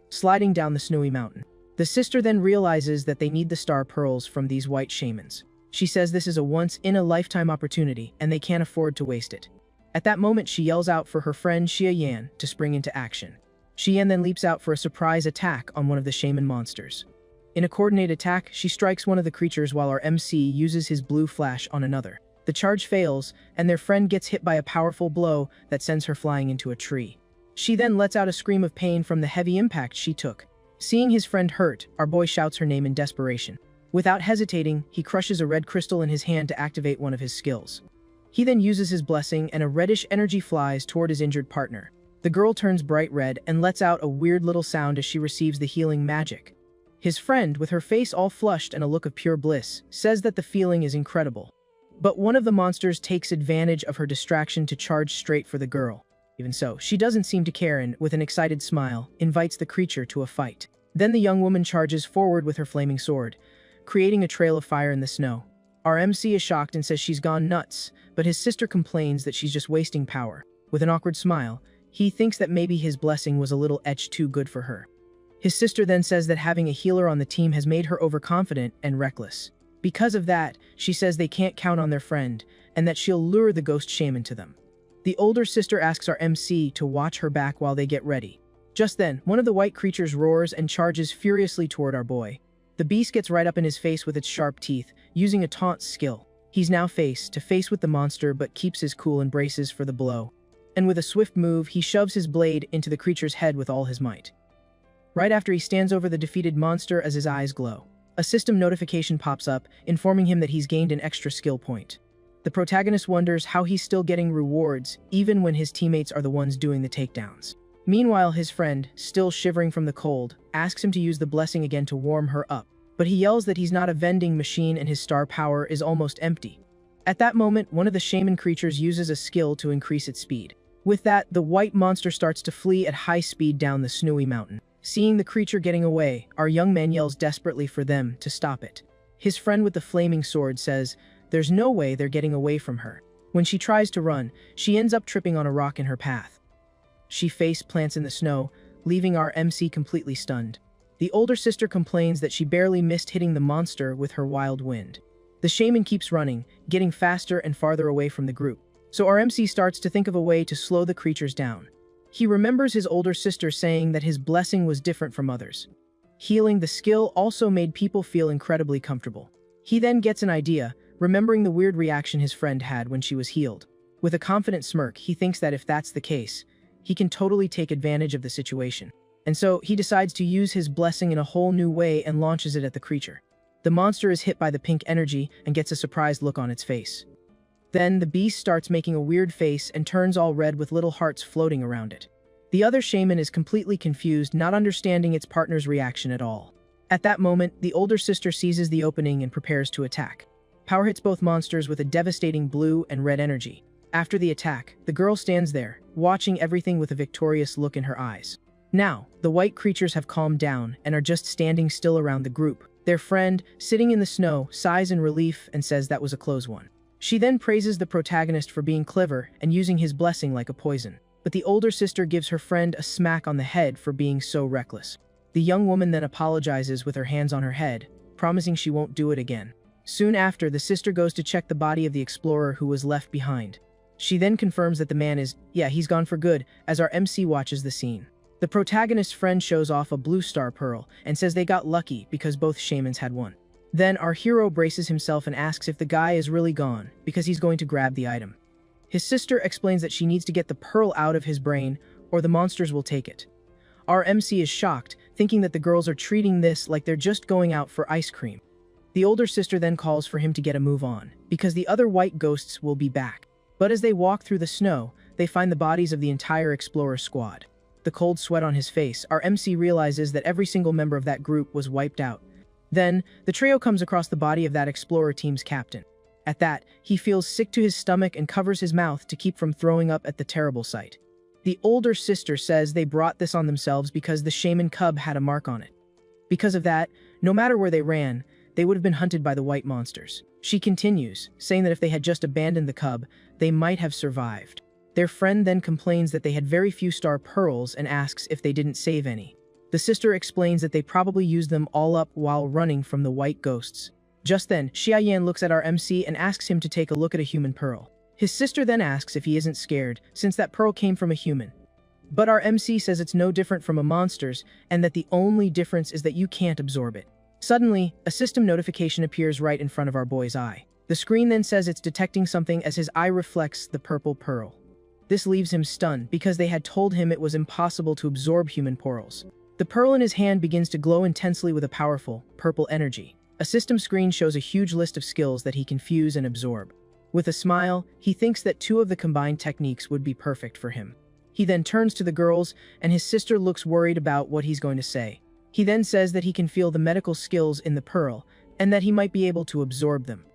sliding down the snowy mountain. The sister then realizes that they need the star pearls from these white shamans. She says this is a once-in-a-lifetime opportunity and they can't afford to waste it. At that moment, she yells out for her friend Xia Yan to spring into action. Xia Yan then leaps out for a surprise attack on one of the shaman monsters. In a coordinated attack, she strikes one of the creatures while our MC uses his blue flash on another. The charge fails, and their friend gets hit by a powerful blow that sends her flying into a tree. She then lets out a scream of pain from the heavy impact she took. Seeing his friend hurt, our boy shouts her name in desperation. Without hesitating, he crushes a red crystal in his hand to activate one of his skills. He then uses his blessing and a reddish energy flies toward his injured partner. The girl turns bright red and lets out a weird little sound as she receives the healing magic. His friend, with her face all flushed and a look of pure bliss, says that the feeling is incredible. But one of the monsters takes advantage of her distraction to charge straight for the girl. Even so, she doesn't seem to care and, with an excited smile, invites the creature to a fight. Then the young woman charges forward with her flaming sword, creating a trail of fire in the snow. Our MC is shocked and says she's gone nuts, but his sister complains that she's just wasting power. With an awkward smile, he thinks that maybe his blessing was a little too good for her. His sister then says that having a healer on the team has made her overconfident and reckless. Because of that, she says they can't count on their friend, and that she'll lure the ghost shaman to them. The older sister asks our MC to watch her back while they get ready. Just then, one of the white creatures roars and charges furiously toward our boy. The beast gets right up in his face with its sharp teeth, using a taunt skill. He's now face to face with the monster but keeps his cool and braces for the blow. And with a swift move, he shoves his blade into the creature's head with all his might. Right after, he stands over the defeated monster as his eyes glow. A system notification pops up, informing him that he's gained an extra skill point. The protagonist wonders how he's still getting rewards, even when his teammates are the ones doing the takedowns. Meanwhile, his friend, still shivering from the cold, asks him to use the blessing again to warm her up. But he yells that he's not a vending machine and his star power is almost empty. At that moment, one of the shaman creatures uses a skill to increase its speed. With that, the white monster starts to flee at high speed down the snowy mountain. Seeing the creature getting away, our young man yells desperately for them to stop it. His friend with the flaming sword says there's no way they're getting away from her. When she tries to run, she ends up tripping on a rock in her path. She face plants in the snow, leaving our MC completely stunned. The older sister complains that she barely missed hitting the monster with her wild wind. The shaman keeps running, getting faster and farther away from the group. So our MC starts to think of a way to slow the creatures down. He remembers his older sister saying that his blessing was different from others. Healing the skill also made people feel incredibly comfortable. He then gets an idea, remembering the weird reaction his friend had when she was healed. With a confident smirk, he thinks that if that's the case, he can totally take advantage of the situation. And so, he decides to use his blessing in a whole new way and launches it at the creature. The monster is hit by the pink energy and gets a surprised look on its face. Then, the beast starts making a weird face and turns all red with little hearts floating around it. The other shaman is completely confused, not understanding its partner's reaction at all. At that moment, the older sister seizes the opening and prepares to attack. Power hits both monsters with a devastating blue and red energy. After the attack, the girl stands there, watching everything with a victorious look in her eyes. Now, the white creatures have calmed down and are just standing still around the group. Their friend, sitting in the snow, sighs in relief and says that was a close one. She then praises the protagonist for being clever and using his blessing like a poison. But the older sister gives her friend a smack on the head for being so reckless. The young woman then apologizes with her hands on her head, promising she won't do it again. Soon after, the sister goes to check the body of the explorer who was left behind. She then confirms that the man is, he's gone for good, as our MC watches the scene. The protagonist's friend shows off a blue star pearl and says they got lucky because both shamans had one. Then our hero braces himself and asks if the guy is really gone because he's going to grab the item. His sister explains that she needs to get the pearl out of his brain or the monsters will take it. Our MC is shocked, thinking that the girls are treating this like they're just going out for ice cream. The older sister then calls for him to get a move on, because the other white ghosts will be back. But as they walk through the snow, they find the bodies of the entire explorer squad. The cold sweat on his face, our MC realizes that every single member of that group was wiped out. Then, the trio comes across the body of that explorer team's captain. At that, he feels sick to his stomach and covers his mouth to keep from throwing up at the terrible sight. The older sister says they brought this on themselves because the shaman cub had a mark on it. Because of that, no matter where they ran, they would have been hunted by the white monsters. She continues, saying that if they had just abandoned the cub, they might have survived. Their friend then complains that they had very few star pearls and asks if they didn't save any. The sister explains that they probably used them all up while running from the white ghosts. Just then, Xiaoyan looks at our MC and asks him to take a look at a human pearl. His sister then asks if he isn't scared, since that pearl came from a human. But our MC says it's no different from a monster's, and that the only difference is that you can't absorb it. Suddenly, a system notification appears right in front of our boy's eye. The screen then says it's detecting something as his eye reflects the purple pearl. This leaves him stunned because they had told him it was impossible to absorb human pearls. The pearl in his hand begins to glow intensely with a powerful, purple energy. A system screen shows a huge list of skills that he can fuse and absorb. With a smile, he thinks that 2 of the combined techniques would be perfect for him. He then turns to the girls, and his sister looks worried about what he's going to say. He then says that he can feel the medical skills in the pearl, and that he might be able to absorb them.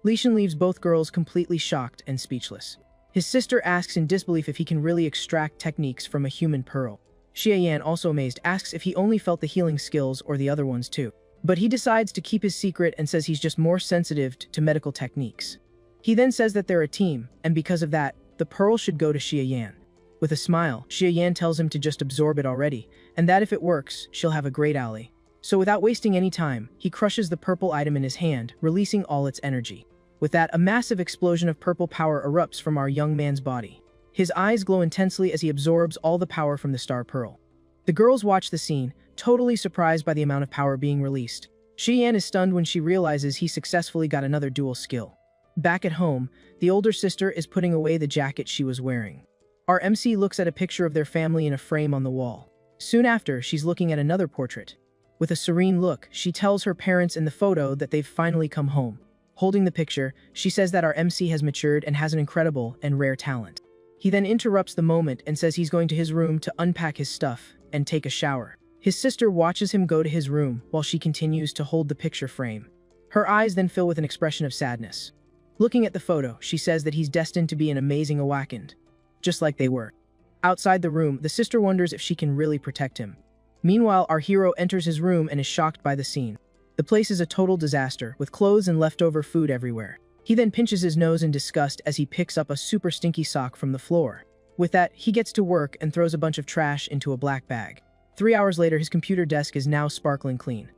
Lishan leaves both girls completely shocked and speechless. His sister asks in disbelief if he can really extract techniques from a human pearl. Xiaoyan, also amazed, asks if he only felt the healing skills or the other ones too. But he decides to keep his secret and says he's just more sensitive to medical techniques. He then says that they're a team, and because of that, the pearl should go to Xiaoyan. With a smile, Xiaoyan tells him to just absorb it already, and that if it works, she'll have a great ally. So without wasting any time, he crushes the purple item in his hand, releasing all its energy. With that, a massive explosion of purple power erupts from our young man's body. His eyes glow intensely as he absorbs all the power from the star pearl. The girls watch the scene, totally surprised by the amount of power being released. Xiaoyan is stunned when she realizes he successfully got another dual skill. Back at home, the older sister is putting away the jacket she was wearing. Our MC looks at a picture of their family in a frame on the wall. Soon after, she's looking at another portrait. With a serene look, she tells her parents in the photo that they've finally come home. Holding the picture, she says that our MC has matured and has an incredible and rare talent. He then interrupts the moment and says he's going to his room to unpack his stuff and take a shower. His sister watches him go to his room while she continues to hold the picture frame. Her eyes then fill with an expression of sadness. Looking at the photo, she says that he's destined to be an amazing awakened, just like they were. Outside the room, the sister wonders if she can really protect him. Meanwhile, our hero enters his room and is shocked by the scene. The place is a total disaster, with clothes and leftover food everywhere. He then pinches his nose in disgust as he picks up a super stinky sock from the floor. With that, he gets to work and throws a bunch of trash into a black bag. 3 hours later, his computer desk is now sparkling clean.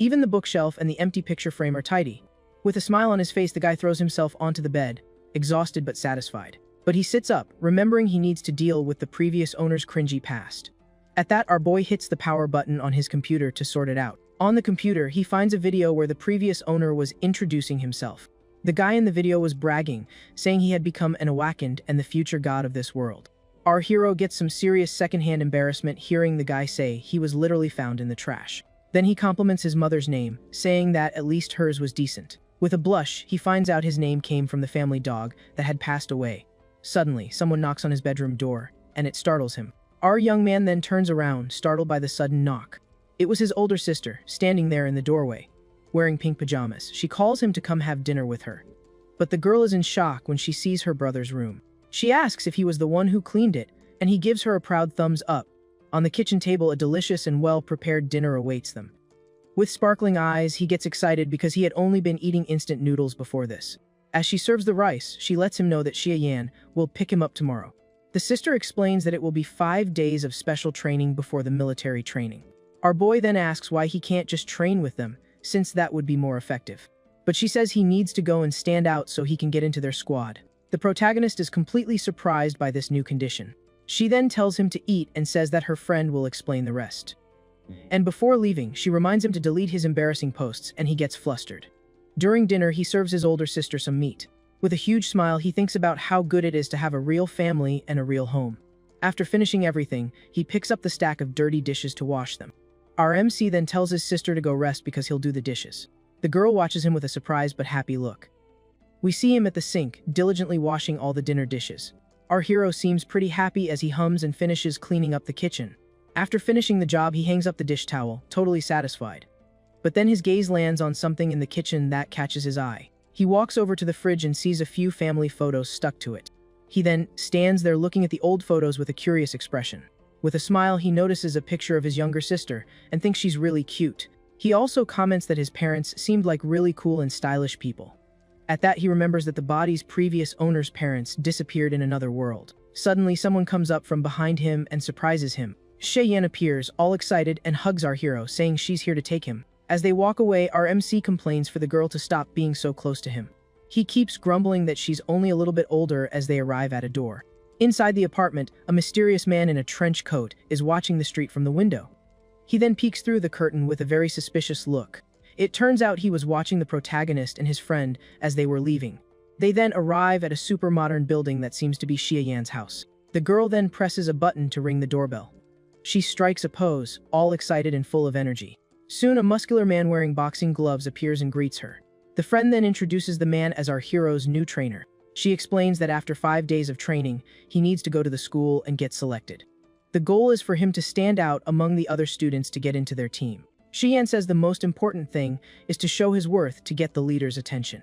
Even the bookshelf and the empty picture frame are tidy. With a smile on his face, the guy throws himself onto the bed, exhausted but satisfied. But he sits up, remembering he needs to deal with the previous owner's cringy past. At that, our boy hits the power button on his computer to sort it out. On the computer, he finds a video where the previous owner was introducing himself. The guy in the video was bragging, saying he had become an awakened and the future god of this world. Our hero gets some serious secondhand embarrassment hearing the guy say he was literally found in the trash. Then he compliments his mother's name, saying that at least hers was decent. With a blush, he finds out his name came from the family dog that had passed away. Suddenly, someone knocks on his bedroom door, and it startles him. Our young man then turns around, startled by the sudden knock. It was his older sister, standing there in the doorway, wearing pink pajamas. She calls him to come have dinner with her. But the girl is in shock when she sees her brother's room. She asks if he was the one who cleaned it, and he gives her a proud thumbs up. On the kitchen table, a delicious and well-prepared dinner awaits them. With sparkling eyes, he gets excited because he had only been eating instant noodles before this. As she serves the rice, she lets him know that Xia Yan will pick him up tomorrow. The sister explains that it will be 5 days of special training before the military training. Our boy then asks why he can't just train with them, since that would be more effective. But she says he needs to go and stand out so he can get into their squad. The protagonist is completely surprised by this new condition. She then tells him to eat and says that her friend will explain the rest. And before leaving, she reminds him to delete his embarrassing posts, and he gets flustered. During dinner, he serves his older sister some meat. With a huge smile, he thinks about how good it is to have a real family and a real home. After finishing everything, he picks up the stack of dirty dishes to wash them. Our MC then tells his sister to go rest because he'll do the dishes. The girl watches him with a surprised but happy look. We see him at the sink, diligently washing all the dinner dishes. Our hero seems pretty happy as he hums and finishes cleaning up the kitchen. After finishing the job, he hangs up the dish towel, totally satisfied. But then his gaze lands on something in the kitchen that catches his eye. He walks over to the fridge and sees a few family photos stuck to it. He then stands there looking at the old photos with a curious expression. With a smile, he notices a picture of his younger sister and thinks she's really cute. He also comments that his parents seemed like really cool and stylish people. At that, he remembers that the body's previous owner's parents disappeared in another world. Suddenly, someone comes up from behind him and surprises him. Xia Yan appears, all excited, and hugs our hero, saying she's here to take him. As they walk away, our MC complains for the girl to stop being so close to him. He keeps grumbling that she's only a little bit older as they arrive at a door. Inside the apartment, a mysterious man in a trench coat is watching the street from the window. He then peeks through the curtain with a very suspicious look. It turns out he was watching the protagonist and his friend as they were leaving. They then arrive at a super modern building that seems to be Xia Yan's house. The girl then presses a button to ring the doorbell. She strikes a pose, all excited and full of energy. Soon, a muscular man wearing boxing gloves appears and greets her. The friend then introduces the man as our hero's new trainer. She explains that after 5 days of training, he needs to go to the school and get selected. The goal is for him to stand out among the other students to get into their team. Xia Yan says the most important thing is to show his worth to get the leader's attention.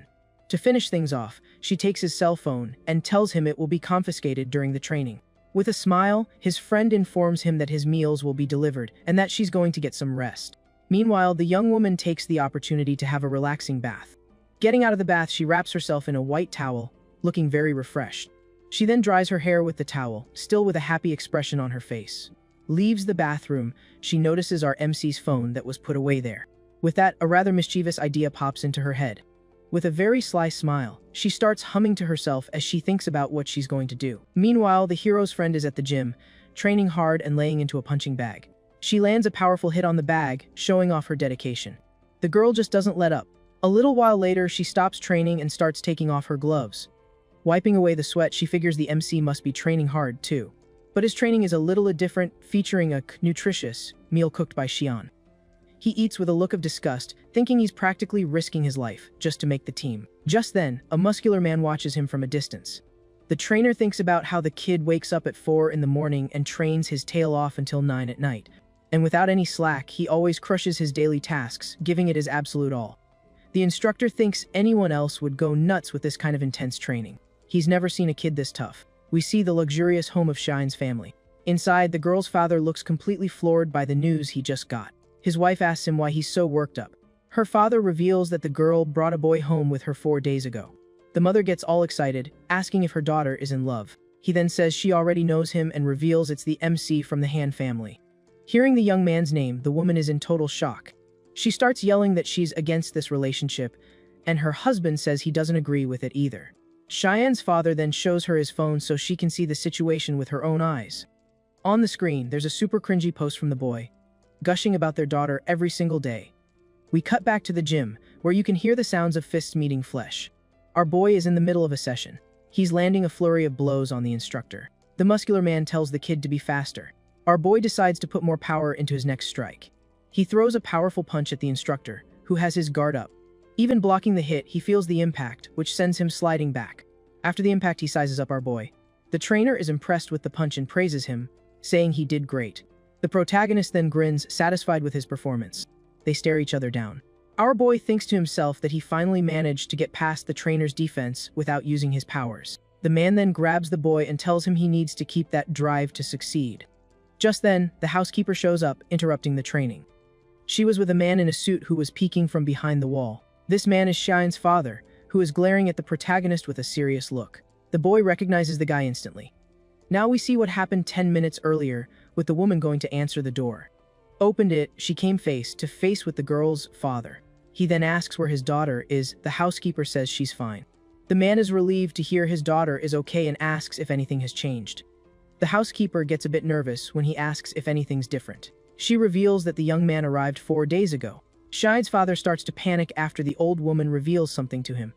To finish things off, she takes his cell phone and tells him it will be confiscated during the training. With a smile, his friend informs him that his meals will be delivered and that she's going to get some rest. Meanwhile, the young woman takes the opportunity to have a relaxing bath. Getting out of the bath, she wraps herself in a white towel, looking very refreshed. She then dries her hair with the towel, still with a happy expression on her face. Leaves the bathroom, she notices our MC's phone that was put away there. With that, a rather mischievous idea pops into her head. With a very sly smile, she starts humming to herself as she thinks about what she's going to do. Meanwhile, the hero's friend is at the gym, training hard and laying into a punching bag. She lands a powerful hit on the bag, showing off her dedication. The girl just doesn't let up. A little while later, she stops training and starts taking off her gloves. Wiping away the sweat, she figures the MC must be training hard too. But his training is a little different, featuring a nutritious meal cooked by Xian. He eats with a look of disgust, thinking he's practically risking his life just to make the team. Just then, a muscular man watches him from a distance. The trainer thinks about how the kid wakes up at 4 in the morning and trains his tail off until 9 at night. And without any slack, he always crushes his daily tasks, giving it his absolute all. The instructor thinks anyone else would go nuts with this kind of intense training. He's never seen a kid this tough. We see the luxurious home of Shine's family. Inside, the girl's father looks completely floored by the news he just got. His wife asks him why he's so worked up. Her father reveals that the girl brought a boy home with her 4 days ago. The mother gets all excited, asking if her daughter is in love. He then says she already knows him and reveals it's the MC from the Han family. Hearing the young man's name, the woman is in total shock. She starts yelling that she's against this relationship, and her husband says he doesn't agree with it either. Cheyenne's father then shows her his phone so she can see the situation with her own eyes. On the screen, there's a super cringy post from the boy, gushing about their daughter every single day. We cut back to the gym, where you can hear the sounds of fists meeting flesh. Our boy is in the middle of a session. He's landing a flurry of blows on the instructor. The muscular man tells the kid to be faster. Our boy decides to put more power into his next strike. He throws a powerful punch at the instructor, who has his guard up. Even blocking the hit, he feels the impact, which sends him sliding back. After the impact, he sizes up our boy. The trainer is impressed with the punch and praises him, saying he did great. The protagonist then grins, satisfied with his performance. They stare each other down. Our boy thinks to himself that he finally managed to get past the trainer's defense without using his powers. The man then grabs the boy and tells him he needs to keep that drive to succeed. Just then, the housekeeper shows up, interrupting the training. She was with a man in a suit who was peeking from behind the wall. This man is Shine's father, who is glaring at the protagonist with a serious look. The boy recognizes the guy instantly. Now we see what happened 10 minutes earlier, with the woman going to answer the door. Opened it, she came face to face with the girl's father. He then asks where his daughter is. The housekeeper says she's fine. The man is relieved to hear his daughter is okay and asks if anything has changed. The housekeeper gets a bit nervous when he asks if anything's different. She reveals that the young man arrived 4 days ago. Shine's father starts to panic after the old woman reveals something to him.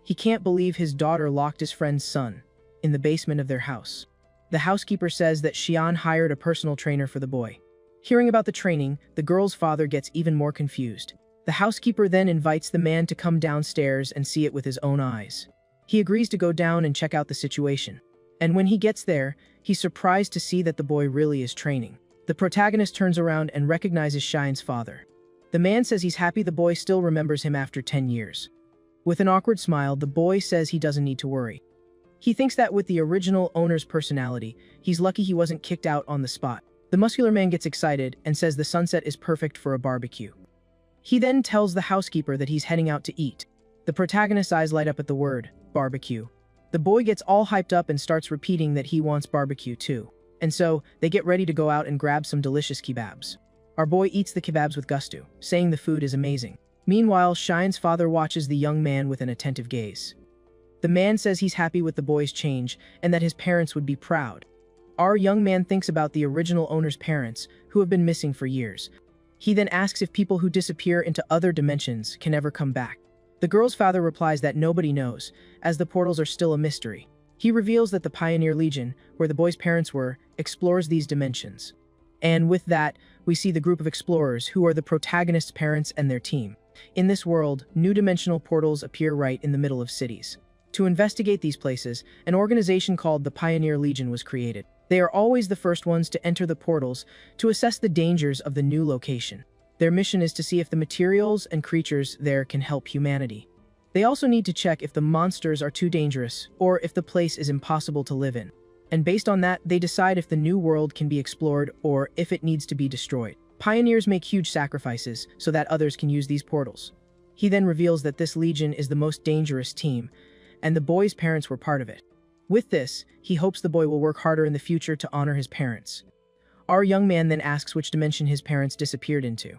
He can't believe his daughter locked his friend's son in the basement of their house. The housekeeper says that Xian hired a personal trainer for the boy. Hearing about the training, the girl's father gets even more confused. The housekeeper then invites the man to come downstairs and see it with his own eyes. He agrees to go down and check out the situation. And when he gets there, he's surprised to see that the boy really is training. The protagonist turns around and recognizes Shine's father. The man says he's happy the boy still remembers him after 10 years. With an awkward smile, the boy says he doesn't need to worry. He thinks that with the original owner's personality, he's lucky he wasn't kicked out on the spot. The muscular man gets excited and says the sunset is perfect for a barbecue. He then tells the housekeeper that he's heading out to eat. The protagonist's eyes light up at the word, barbecue. The boy gets all hyped up and starts repeating that he wants barbecue too. And so, they get ready to go out and grab some delicious kebabs. Our boy eats the kebabs with gusto, saying the food is amazing. Meanwhile, Shine's father watches the young man with an attentive gaze. The man says he's happy with the boy's change and that his parents would be proud. Our young man thinks about the original owner's parents, who have been missing for years. He then asks if people who disappear into other dimensions can ever come back. The girl's father replies that nobody knows, as the portals are still a mystery. He reveals that the Pioneer Legion, where the boy's parents were, explores these dimensions. And with that, we see the group of explorers who are the protagonist's parents and their team. In this world, new dimensional portals appear right in the middle of cities. To investigate these places, an organization called the Pioneer Legion was created. They are always the first ones to enter the portals to assess the dangers of the new location. Their mission is to see if the materials and creatures there can help humanity. They also need to check if the monsters are too dangerous or if the place is impossible to live in. And based on that, they decide if the new world can be explored or if it needs to be destroyed. Pioneers make huge sacrifices so that others can use these portals. He then reveals that this legion is the most dangerous team, and the boy's parents were part of it. With this, he hopes the boy will work harder in the future to honor his parents. Our young man then asks which dimension his parents disappeared into.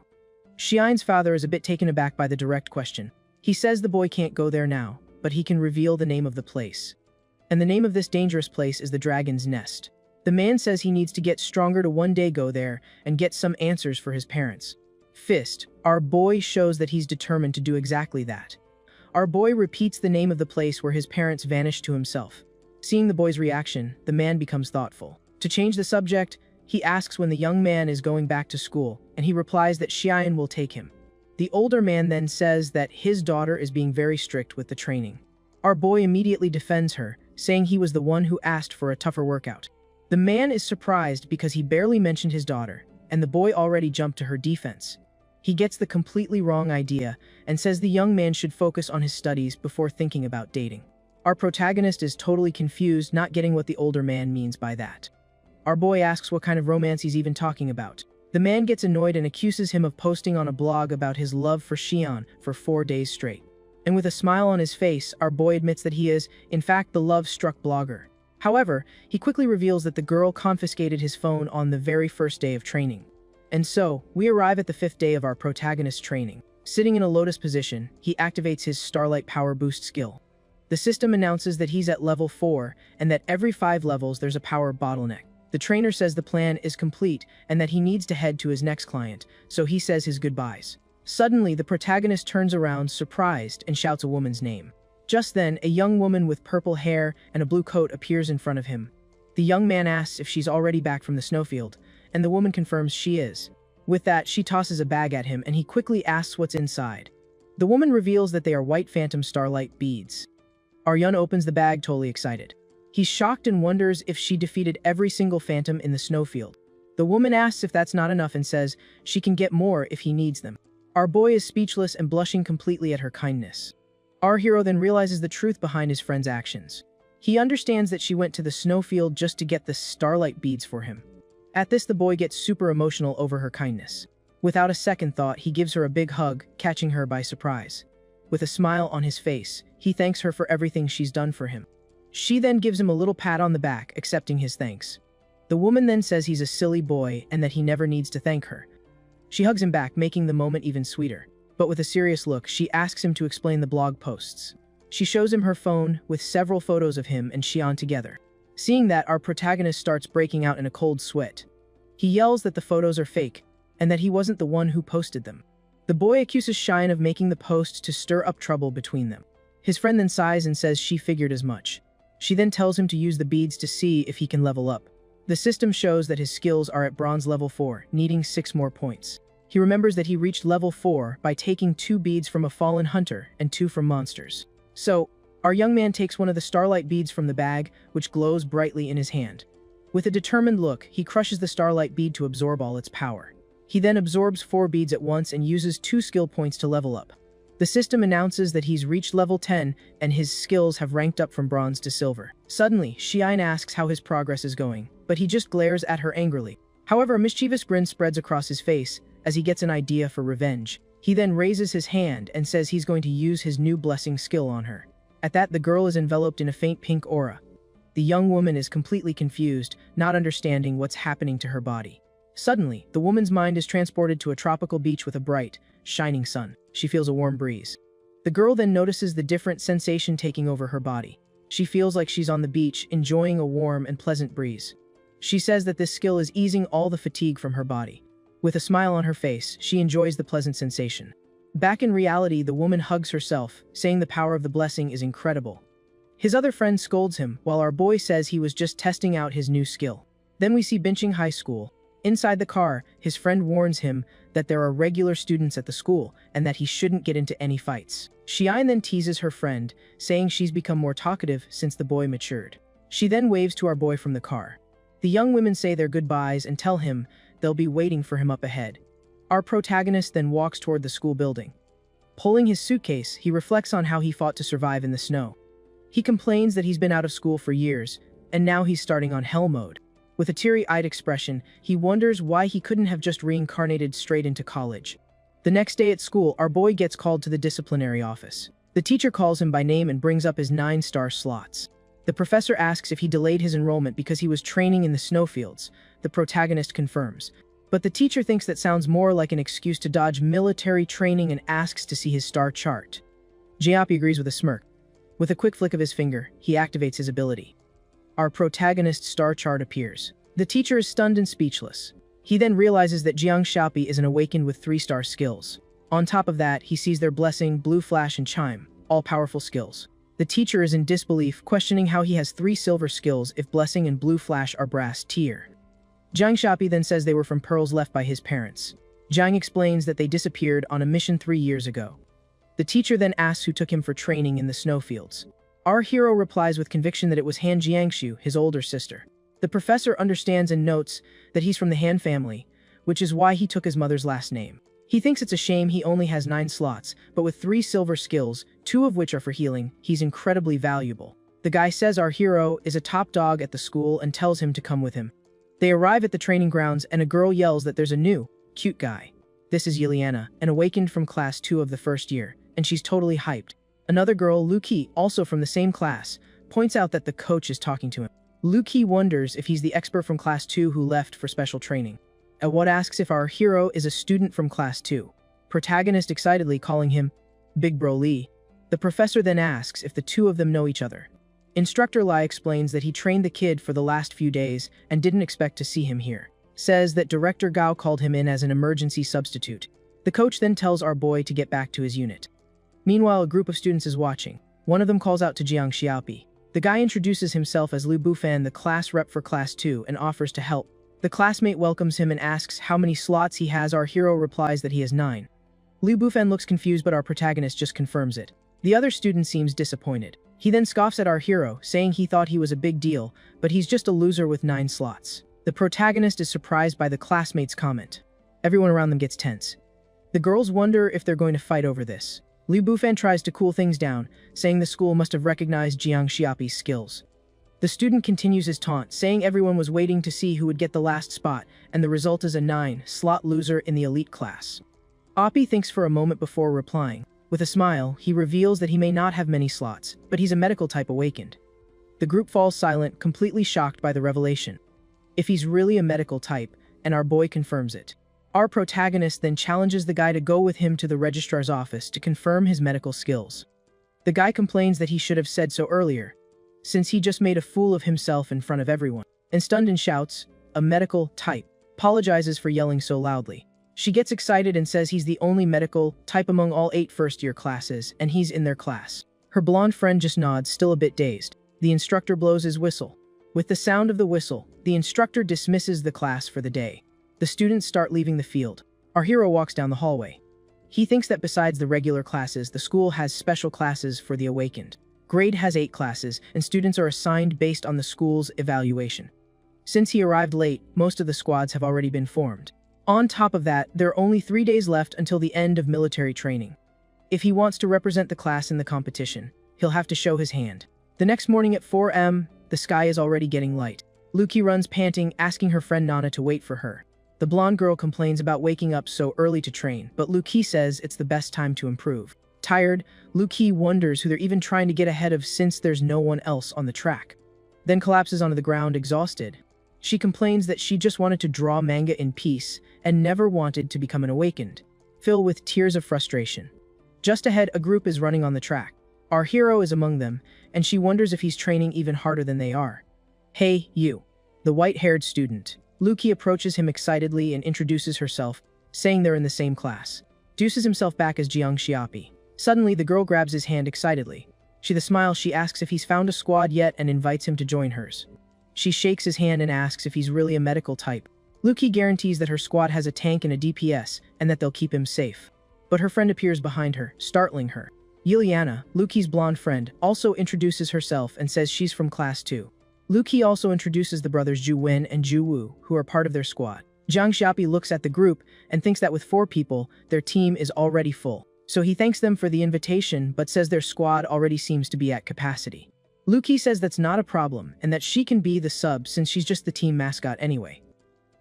Shine's father is a bit taken aback by the direct question. He says the boy can't go there now, but he can reveal the name of the place. And the name of this dangerous place is the Dragon's Nest. The man says he needs to get stronger to one day go there and get some answers for his parents. Fist, our boy shows that he's determined to do exactly that. Our boy repeats the name of the place where his parents vanished to himself. Seeing the boy's reaction, the man becomes thoughtful. To change the subject, he asks when the young man is going back to school, and he replies that Xian will take him. The older man then says that his daughter is being very strict with the training. Our boy immediately defends her, saying he was the one who asked for a tougher workout. The man is surprised because he barely mentioned his daughter, and the boy already jumped to her defense. He gets the completely wrong idea and says the young man should focus on his studies before thinking about dating. Our protagonist is totally confused, not getting what the older man means by that. Our boy asks what kind of romance he's even talking about. The man gets annoyed and accuses him of posting on a blog about his love for Xian for 4 days straight. And with a smile on his face, our boy admits that he is, in fact, the love-struck blogger. However, he quickly reveals that the girl confiscated his phone on the very first day of training. And so, we arrive at the 5th day of our protagonist's training. Sitting in a lotus position, he activates his Starlight Power Boost skill. The system announces that he's at level 4, and that every 5 levels there's a power bottleneck. The trainer says the plan is complete, and that he needs to head to his next client, so he says his goodbyes. Suddenly, the protagonist turns around, surprised, and shouts a woman's name. Just then, a young woman with purple hair and a blue coat appears in front of him. The young man asks if she's already back from the snowfield, and the woman confirms she is. With that, she tosses a bag at him, and he quickly asks what's inside. The woman reveals that they are white phantom starlight beads. Arjun opens the bag, totally excited. He's shocked and wonders if she defeated every single phantom in the snowfield. The woman asks if that's not enough and says she can get more if he needs them. Our boy is speechless and blushing completely at her kindness. Our hero then realizes the truth behind his friend's actions. He understands that she went to the snowfield just to get the starlight beads for him. At this, the boy gets super emotional over her kindness. Without a second thought, he gives her a big hug, catching her by surprise. With a smile on his face, he thanks her for everything she's done for him. She then gives him a little pat on the back, accepting his thanks. The woman then says he's a silly boy and that he never needs to thank her. She hugs him back, making the moment even sweeter. But with a serious look, she asks him to explain the blog posts. She shows him her phone with several photos of him and Xian together. Seeing that, our protagonist starts breaking out in a cold sweat. He yells that the photos are fake and that he wasn't the one who posted them. The boy accuses Xian of making the posts to stir up trouble between them. His friend then sighs and says she figured as much. She then tells him to use the beads to see if he can level up. The system shows that his skills are at bronze level 4, needing 6 more points. He remembers that he reached level 4 by taking 2 beads from a fallen hunter and 2 from monsters. So, our young man takes one of the starlight beads from the bag, which glows brightly in his hand. With a determined look, he crushes the starlight bead to absorb all its power. He then absorbs 4 beads at once and uses 2 skill points to level up. The system announces that he's reached level 10 and his skills have ranked up from bronze to silver. Suddenly, Xian asks how his progress is going, but he just glares at her angrily. However, a mischievous grin spreads across his face as he gets an idea for revenge. He then raises his hand and says he's going to use his new blessing skill on her. At that, the girl is enveloped in a faint pink aura. The young woman is completely confused, not understanding what's happening to her body. Suddenly, the woman's mind is transported to a tropical beach with a bright, shining sun. She feels a warm breeze. The girl then notices the different sensation taking over her body. She feels like she's on the beach, enjoying a warm and pleasant breeze. She says that this skill is easing all the fatigue from her body. With a smile on her face, she enjoys the pleasant sensation. Back in reality, the woman hugs herself, saying the power of the blessing is incredible. His other friend scolds him, while our boy says he was just testing out his new skill. Then we see Binching High School. Inside the car, his friend warns him that there are regular students at the school and that he shouldn't get into any fights. Xian then teases her friend, saying she's become more talkative since the boy matured. She then waves to our boy from the car. The young women say their goodbyes and tell him they'll be waiting for him up ahead. Our protagonist then walks toward the school building. Pulling his suitcase, he reflects on how he fought to survive in the snow. He complains that he's been out of school for years, and now he's starting on hell mode. With a teary-eyed expression, he wonders why he couldn't have just reincarnated straight into college. The next day at school, our boy gets called to the disciplinary office. The teacher calls him by name and brings up his 9-star slots. The professor asks if he delayed his enrollment because he was training in the snowfields. The protagonist confirms. But the teacher thinks that sounds more like an excuse to dodge military training and asks to see his star chart. Jiapi agrees with a smirk. With a quick flick of his finger, he activates his ability. Our protagonist's star chart appears. The teacher is stunned and speechless. He then realizes that Jiang Xiaopi is an awakened with 3-star skills. On top of that, he sees their blessing, blue flash, and chime, all powerful skills. The teacher is in disbelief, questioning how he has 3 silver skills if blessing and blue flash are brass tier. Jiang Xiaopi then says they were from pearls left by his parents. Jiang explains that they disappeared on a mission 3 years ago. The teacher then asks who took him for training in the snowfields. Our hero replies with conviction that it was Han Jiangshu, his older sister. The professor understands and notes that he's from the Han family, which is why he took his mother's last name. He thinks it's a shame he only has 9 slots, but with 3 silver skills, 2 of which are for healing, he's incredibly valuable. The guy says our hero is a top dog at the school and tells him to come with him. They arrive at the training grounds and a girl yells that there's a new, cute guy. This is Yiliana, an awakened from class 2 of the first year, and she's totally hyped. Another girl, Lu Qi, also from the same class, points out that the coach is talking to him. Lu Qi wonders if he's the expert from class 2 who left for special training. Awad asks if our hero is a student from class 2. Protagonist excitedly calling him Big Bro Lee. The professor then asks if the two of them know each other. Instructor Lai explains that he trained the kid for the last few days and didn't expect to see him here. Says that Director Gao called him in as an emergency substitute. The coach then tells our boy to get back to his unit. Meanwhile, a group of students is watching. One of them calls out to Jiang Xiaopi. The guy introduces himself as Liu Bufan, the class rep for class 2, and offers to help. The classmate welcomes him and asks how many slots he has. Our hero replies that he has 9. Liu Bufan looks confused, but our protagonist just confirms it. The other student seems disappointed. He then scoffs at our hero, saying he thought he was a big deal, but he's just a loser with 9 slots. The protagonist is surprised by the classmate's comment. Everyone around them gets tense. The girls wonder if they're going to fight over this. Liu Bufan tries to cool things down, saying the school must have recognized Jiang Xiaopi's skills. The student continues his taunt, saying everyone was waiting to see who would get the last spot, and the result is a 9-slot loser in the elite class. Oppi thinks for a moment before replying. With a smile, he reveals that he may not have many slots, but he's a medical type awakened. The group falls silent, completely shocked by the revelation. If he's really a medical type, and our boy confirms it. Our protagonist then challenges the guy to go with him to the registrar's office to confirm his medical skills. The guy complains that he should have said so earlier, since he just made a fool of himself in front of everyone, and stunned and shouts, "A medical type," apologizes for yelling so loudly. She gets excited and says he's the only medical type among all 8 first-year classes, and he's in their class. Her blonde friend just nods, still a bit dazed. The instructor blows his whistle. With the sound of the whistle, the instructor dismisses the class for the day. The students start leaving the field. Our hero walks down the hallway. He thinks that besides the regular classes, the school has special classes for the awakened. Grade has 8 classes, and students are assigned based on the school's evaluation. Since he arrived late, most of the squads have already been formed. On top of that, there are only 3 days left until the end of military training. If he wants to represent the class in the competition, he'll have to show his hand. The next morning at 4 a.m., the sky is already getting light. Luki runs panting, asking her friend Nana to wait for her. The blonde girl complains about waking up so early to train, but Luki says it's the best time to improve. Tired, Luki wonders who they're even trying to get ahead of since there's no one else on the track. Then collapses onto the ground exhausted. She complains that she just wanted to draw manga in peace and never wanted to become an awakened, filled with tears of frustration. Just ahead, a group is running on the track. Our hero is among them, and she wonders if he's training even harder than they are. "Hey, you." The white-haired student. Luki approaches him excitedly and introduces herself, saying they're in the same class. Deuces himself back as Jiang Xiaopi. Suddenly, the girl grabs his hand excitedly. With a smile, she asks if he's found a squad yet and invites him to join hers. She shakes his hand and asks if he's really a medical type. Luki guarantees that her squad has a tank and a DPS, and that they'll keep him safe. But her friend appears behind her, startling her. Yuliana, Luki's blonde friend, also introduces herself and says she's from Class 2. Luki also introduces the brothers Ju Wen and Ju Wu, who are part of their squad. Jiang Xiaopi looks at the group and thinks that with 4 people, their team is already full. So he thanks them for the invitation, but says their squad already seems to be at capacity. Luki says that's not a problem, and that she can be the sub since she's just the team mascot anyway.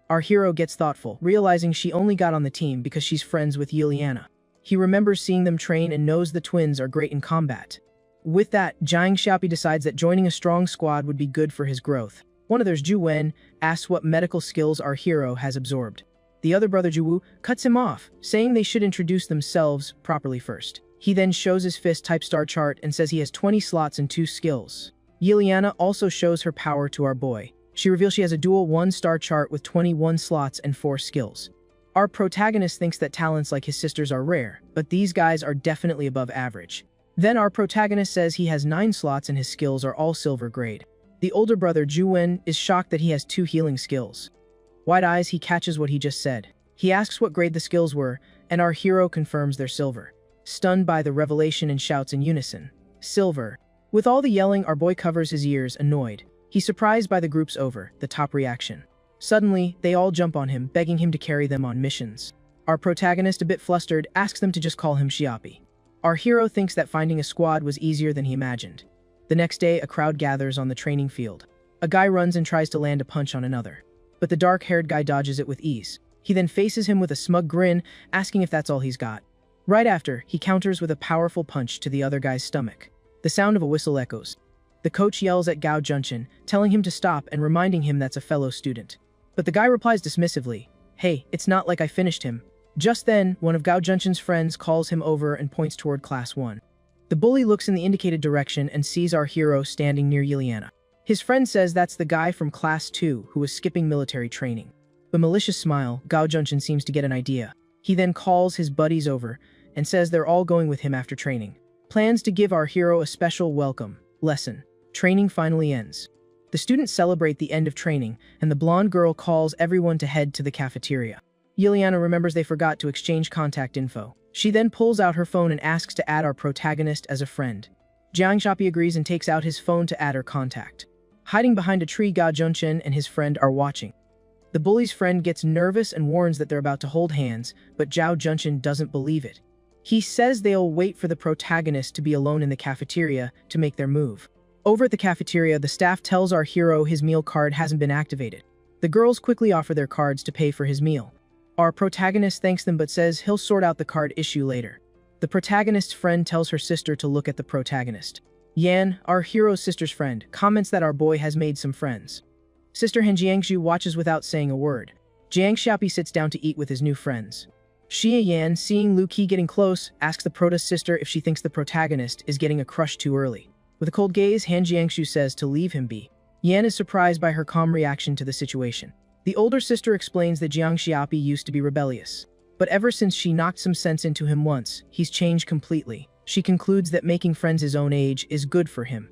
Our hero gets thoughtful, realizing she only got on the team because she's friends with Yuliana. He remembers seeing them train and knows the twins are great in combat. With that, Jiang Xiaopi decides that joining a strong squad would be good for his growth. One of theirs, Ju Wen, asks what medical skills our hero has absorbed. The other brother, Ju Wu, cuts him off, saying they should introduce themselves properly first. He then shows his fist-type star chart and says he has 20 slots and 2 skills. Yuliana also shows her power to our boy. She reveals she has a dual 1-star chart with 21 slots and 4 skills. Our protagonist thinks that talents like his sisters are rare, but these guys are definitely above average. Then our protagonist says he has 9 slots and his skills are all silver grade. The older brother, Ju Wen, is shocked that he has 2 healing skills. Wide eyes, he catches what he just said. He asks what grade the skills were, and our hero confirms they're silver. Stunned by the revelation and shouts in unison, "Silver." With all the yelling, our boy covers his ears, annoyed. He's surprised by the group's over, the top reaction. Suddenly, they all jump on him, begging him to carry them on missions. Our protagonist, a bit flustered, asks them to just call him Xiaopi. Our hero thinks that finding a squad was easier than he imagined. The next day, a crowd gathers on the training field. A guy runs and tries to land a punch on another, but the dark-haired guy dodges it with ease. He then faces him with a smug grin, asking if that's all he's got. Right after, he counters with a powerful punch to the other guy's stomach. The sound of a whistle echoes. The coach yells at Gao Junshin, telling him to stop and reminding him that's a fellow student. But the guy replies dismissively, "Hey, it's not like I finished him." Just then, one of Gao Junshin's friends calls him over and points toward Class 1. The bully looks in the indicated direction and sees our hero standing near Yuliana. His friend says that's the guy from Class 2 who was skipping military training. With a malicious smile, Gao Junshin seems to get an idea. He then calls his buddies over and says they're all going with him after training. Plans to give our hero a special welcome lesson. Training finally ends. The students celebrate the end of training, and the blonde girl calls everyone to head to the cafeteria. Yuliana remembers they forgot to exchange contact info. She then pulls out her phone and asks to add our protagonist as a friend. Jiang Xiaopi agrees and takes out his phone to add her contact. Hiding behind a tree, Gao Junchen and his friend are watching. The bully's friend gets nervous and warns that they're about to hold hands, but Zhao Junchen doesn't believe it. He says they'll wait for the protagonist to be alone in the cafeteria to make their move. Over at the cafeteria, the staff tells our hero his meal card hasn't been activated. The girls quickly offer their cards to pay for his meal. Our protagonist thanks them but says he'll sort out the card issue later. The protagonist's friend tells her sister to look at the protagonist. Yan, our hero's sister's friend, comments that our boy has made some friends. Sister Han Jiangxu watches without saying a word. Jiang Xiaopi sits down to eat with his new friends. Xia Yan, seeing Lu Qi getting close, asks the prota's sister if she thinks the protagonist is getting a crush too early. With a cold gaze, Han Jiangxu says to leave him be. Yan is surprised by her calm reaction to the situation. The older sister explains that Jiang Xiaopi used to be rebellious. But ever since she knocked some sense into him once, he's changed completely. She concludes that making friends his own age is good for him.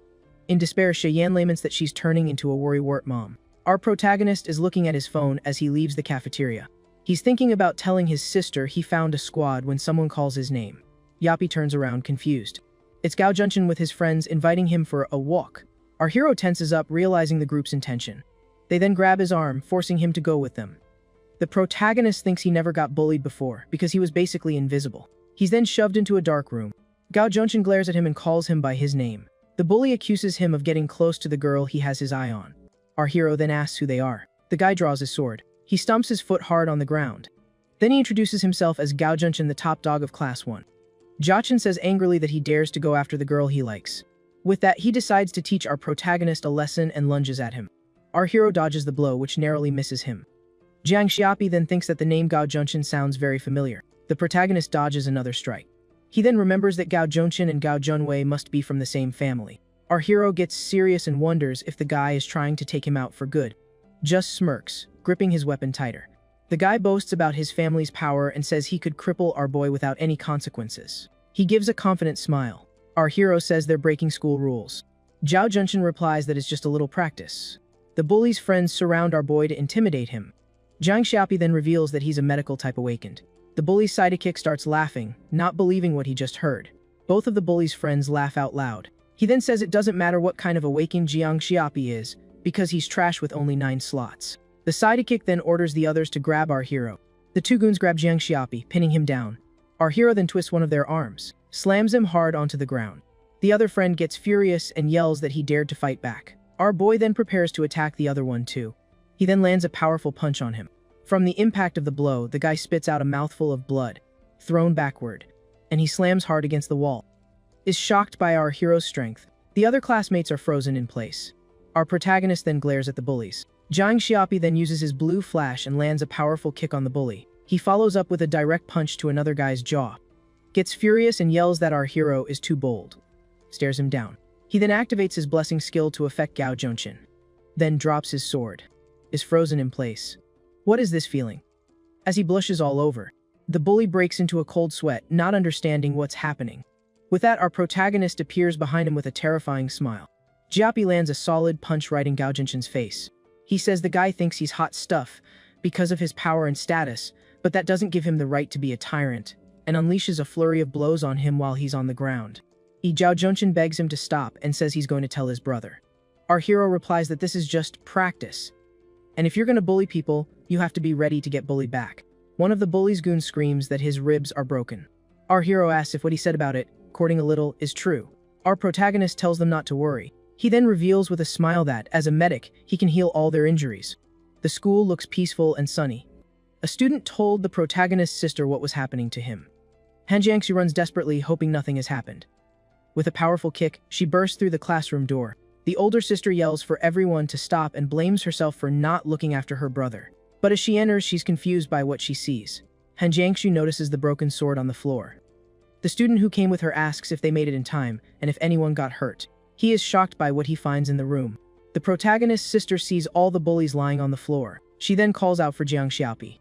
In despair, Xia Yan laments that she's turning into a worrywart mom. Our protagonist is looking at his phone as he leaves the cafeteria. He's thinking about telling his sister he found a squad when someone calls his name. Yapi turns around, confused. It's Gao Junchen with his friends inviting him for a walk. Our hero tenses up, realizing the group's intention. They then grab his arm, forcing him to go with them. The protagonist thinks he never got bullied before, because he was basically invisible. He's then shoved into a dark room. Gao Junchen glares at him and calls him by his name. The bully accuses him of getting close to the girl he has his eye on. Our hero then asks who they are. The guy draws his sword. He stomps his foot hard on the ground. Then he introduces himself as Gao Junchen, the top dog of Class 1. Jiachen says angrily that he dares to go after the girl he likes. With that, he decides to teach our protagonist a lesson and lunges at him. Our hero dodges the blow, which narrowly misses him. Jiang Xiaopi then thinks that the name Gao Junchen sounds very familiar. The protagonist dodges another strike. He then remembers that Gao Junchen and Gao Junwei must be from the same family. Our hero gets serious and wonders if the guy is trying to take him out for good. Just smirks, gripping his weapon tighter. The guy boasts about his family's power and says he could cripple our boy without any consequences. He gives a confident smile. Our hero says they're breaking school rules. Zhao Junchen replies that it's just a little practice. The bully's friends surround our boy to intimidate him. Jiang Xiaopi then reveals that he's a medical type awakened. The bully's sidekick starts laughing, not believing what he just heard. Both of the bully's friends laugh out loud. He then says it doesn't matter what kind of awakened Jiang Xiaopi is, because he's trash with only 9 slots. The sidekick then orders the others to grab our hero. The two goons grab Jiang Xiaopi, pinning him down. Our hero then twists one of their arms, slams him hard onto the ground. The other friend gets furious and yells that he dared to fight back. Our boy then prepares to attack the other one too. He then lands a powerful punch on him. From the impact of the blow, the guy spits out a mouthful of blood, thrown backward, and he slams hard against the wall. Is shocked by our hero's strength. The other classmates are frozen in place. Our protagonist then glares at the bullies. Jiang Xiaopi then uses his blue flash and lands a powerful kick on the bully. He follows up with a direct punch to another guy's jaw. Gets furious and yells that our hero is too bold. Stares him down. He then activates his blessing skill to affect Gao Junchen. Then drops his sword. Is frozen in place. What is this feeling? As he blushes all over, the bully breaks into a cold sweat, not understanding what's happening. With that, our protagonist appears behind him with a terrifying smile. Jiapi lands a solid punch right in Gao Junchen's face. He says the guy thinks he's hot stuff because of his power and status, but that doesn't give him the right to be a tyrant, and unleashes a flurry of blows on him while he's on the ground. Gao Junchen begs him to stop and says he's going to tell his brother. Our hero replies that this is just practice, and if you're going to bully people, you have to be ready to get bullied back. One of the bully's goons screams that his ribs are broken. Our hero asks if what he said about it, courting a little, is true. Our protagonist tells them not to worry. He then reveals with a smile that, as a medic, he can heal all their injuries. The school looks peaceful and sunny. A student told the protagonist's sister what was happening to him. Han Jiangxu runs desperately, hoping nothing has happened. With a powerful kick, she bursts through the classroom door. The older sister yells for everyone to stop and blames herself for not looking after her brother. But as she enters, she's confused by what she sees. Han Jiangxu notices the broken sword on the floor. The student who came with her asks if they made it in time, and if anyone got hurt. He is shocked by what he finds in the room. The protagonist's sister sees all the bullies lying on the floor. She then calls out for Jiang Xiaopi.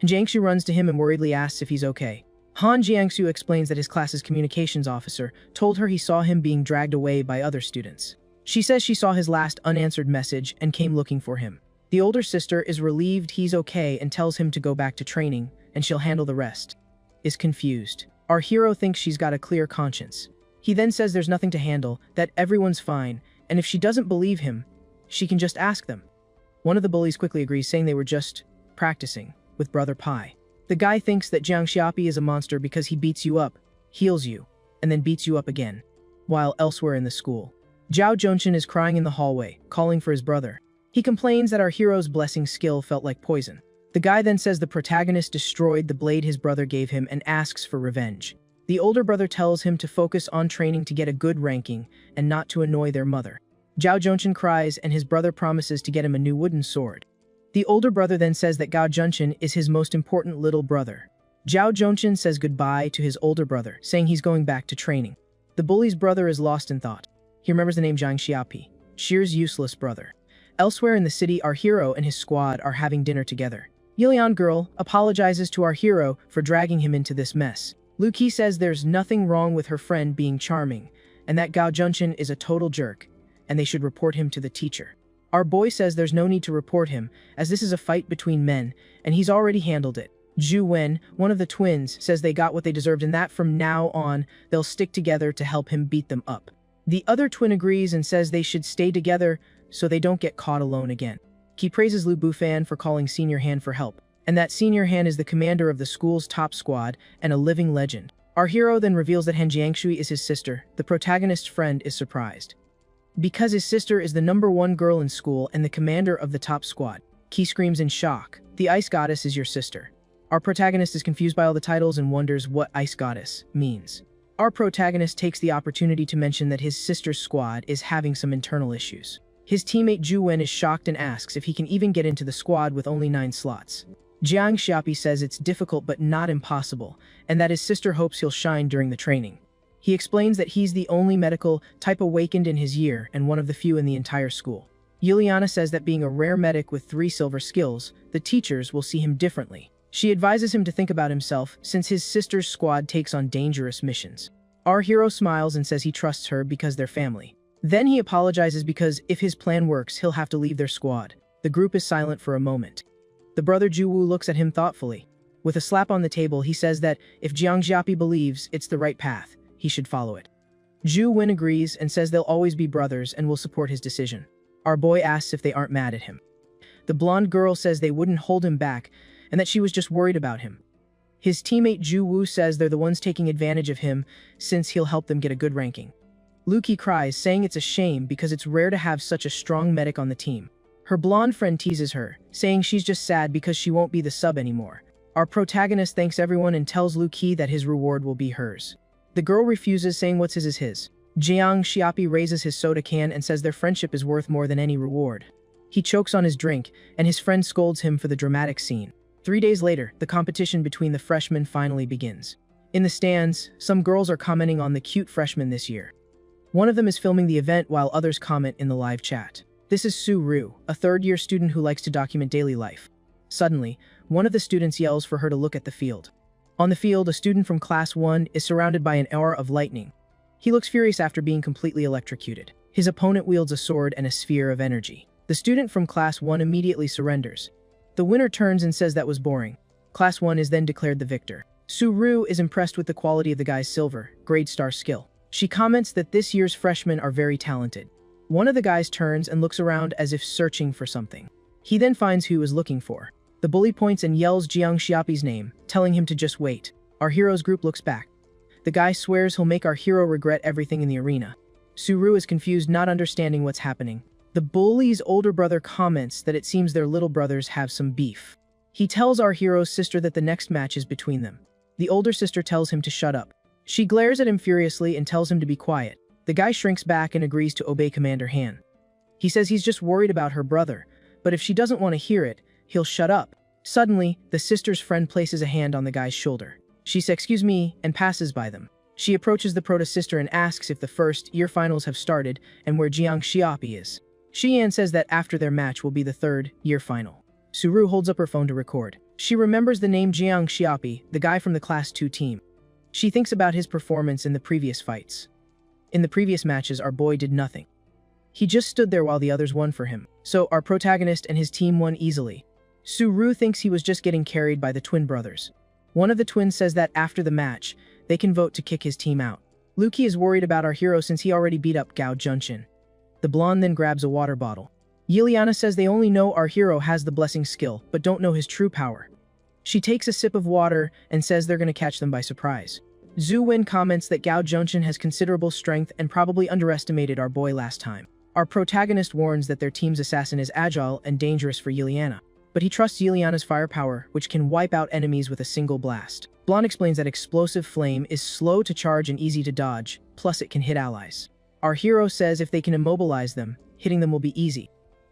Han Jiangxu runs to him and worriedly asks if he's okay. Han Jiangxu explains that his class's communications officer told her he saw him being dragged away by other students. She says she saw his last unanswered message and came looking for him. The older sister is relieved he's okay and tells him to go back to training, and she'll handle the rest. Is confused. Our hero thinks she's got a clear conscience. He then says there's nothing to handle, that everyone's fine, and if she doesn't believe him, she can just ask them. One of the bullies quickly agrees, saying they were just practicing with Brother Pai. The guy thinks that Jiang Xiaopi is a monster because he beats you up, heals you, and then beats you up again. While elsewhere in the school, Zhao Zhongchen is crying in the hallway, calling for his brother. He complains that our hero's blessing skill felt like poison. The guy then says the protagonist destroyed the blade his brother gave him and asks for revenge. The older brother tells him to focus on training to get a good ranking and not to annoy their mother. Zhao Zhongchen cries and his brother promises to get him a new wooden sword. The older brother then says that Gao Zhongchen is his most important little brother. Zhao Zhongchen says goodbye to his older brother, saying he's going back to training. The bully's brother is lost in thought. He remembers the name Jiang Xiaopi, Shir's useless brother. Elsewhere in the city, our hero and his squad are having dinner together. Yilian girl apologizes to our hero for dragging him into this mess. Lu Qi says there's nothing wrong with her friend being charming, and that Gao Zhongchen is a total jerk, and they should report him to the teacher. Our boy says there's no need to report him, as this is a fight between men, and he's already handled it. Zhu Wen, one of the twins, says they got what they deserved and that from now on, they'll stick together to help him beat them up. The other twin agrees and says they should stay together so they don't get caught alone again. He praises Lu Bufan for calling Senior Han for help, and that Senior Han is the commander of the school's top squad and a living legend. Our hero then reveals that Han Jiangshui is his sister. The protagonist's friend is surprised, because his sister is the #1 girl in school and the commander of the top squad. Qi screams in shock, "The ice goddess is your sister." Our protagonist is confused by all the titles and wonders what ice goddess means. Our protagonist takes the opportunity to mention that his sister's squad is having some internal issues. His teammate Zhu Wen is shocked and asks if he can even get into the squad with only 9 slots. Jiang Xiaopi says it's difficult but not impossible, and that his sister hopes he'll shine during the training. He explains that he's the only medical type awakened in his year and one of the few in the entire school. Yuliana says that being a rare medic with 3 silver skills, the teachers will see him differently. She advises him to think about himself since his sister's squad takes on dangerous missions. Our hero smiles and says he trusts her because they're family. Then he apologizes because if his plan works, he'll have to leave their squad. The group is silent for a moment. The brother Juwu looks at him thoughtfully. With a slap on the table, he says that if Jiang Xiaopi believes it's the right path, he should follow it. Zhu Wen agrees and says they'll always be brothers and will support his decision. Our boy asks if they aren't mad at him. The blonde girl says they wouldn't hold him back and that she was just worried about him. His teammate Zhu Wu says they're the ones taking advantage of him since he'll help them get a good ranking. Lu Qi cries, saying it's a shame because it's rare to have such a strong medic on the team. Her blonde friend teases her, saying she's just sad because she won't be the sub anymore. Our protagonist thanks everyone and tells Lu Qi that his reward will be hers. The girl refuses, saying what's his is his. Jiang Xiaopi raises his soda can and says their friendship is worth more than any reward. He chokes on his drink, and his friend scolds him for the dramatic scene. 3 days later, the competition between the freshmen finally begins. In the stands, some girls are commenting on the cute freshman this year. One of them is filming the event while others comment in the live chat. This is Su Ru, a third-year student who likes to document daily life. Suddenly, one of the students yells for her to look at the field. On the field, a student from Class 1 is surrounded by an aura of lightning. He looks furious after being completely electrocuted. His opponent wields a sword and a sphere of energy. The student from Class 1 immediately surrenders. The winner turns and says that was boring. Class 1 is then declared the victor. Su Ru is impressed with the quality of the guy's silver, grade star skill. She comments that this year's freshmen are very talented. One of the guys turns and looks around as if searching for something. He then finds who he was looking for. The bully points and yells Jiang Xiaopi's name, telling him to just wait. Our hero's group looks back. The guy swears he'll make our hero regret everything in the arena. Su Ru is confused, not understanding what's happening. The bully's older brother comments that it seems their little brothers have some beef. He tells our hero's sister that the next match is between them. The older sister tells him to shut up. She glares at him furiously and tells him to be quiet. The guy shrinks back and agrees to obey Commander Han. He says he's just worried about her brother, but if she doesn't want to hear it, he'll shut up. Suddenly, the sister's friend places a hand on the guy's shoulder. She says, "Excuse me," and passes by them. She approaches the proto-sister and asks if the first-year finals have started and where Jiang Xiaopi is. Xian says that after their match will be the third-year final. Su Ru holds up her phone to record. She remembers the name Jiang Xiaopi, the guy from the Class 2 team. She thinks about his performance in the previous fights. In the previous matches, our boy did nothing. He just stood there while the others won for him. So our protagonist and his team won easily. Su Ru thinks he was just getting carried by the twin brothers. One of the twins says that after the match, they can vote to kick his team out. Luki is worried about our hero since he already beat up Gao Junshin. The blonde then grabs a water bottle. Yiliana says they only know our hero has the blessing skill, but don't know his true power. She takes a sip of water and says they're going to catch them by surprise. Zhu Wen comments that Gao Junshin has considerable strength and probably underestimated our boy last time. Our protagonist warns that their team's assassin is agile and dangerous for Yiliana, but he trusts Yiliana's firepower, which can wipe out enemies with a single blast. Blonde explains that explosive flame is slow to charge and easy to dodge, plus it can hit allies. Our hero says if they can immobilize them, hitting them will be easy.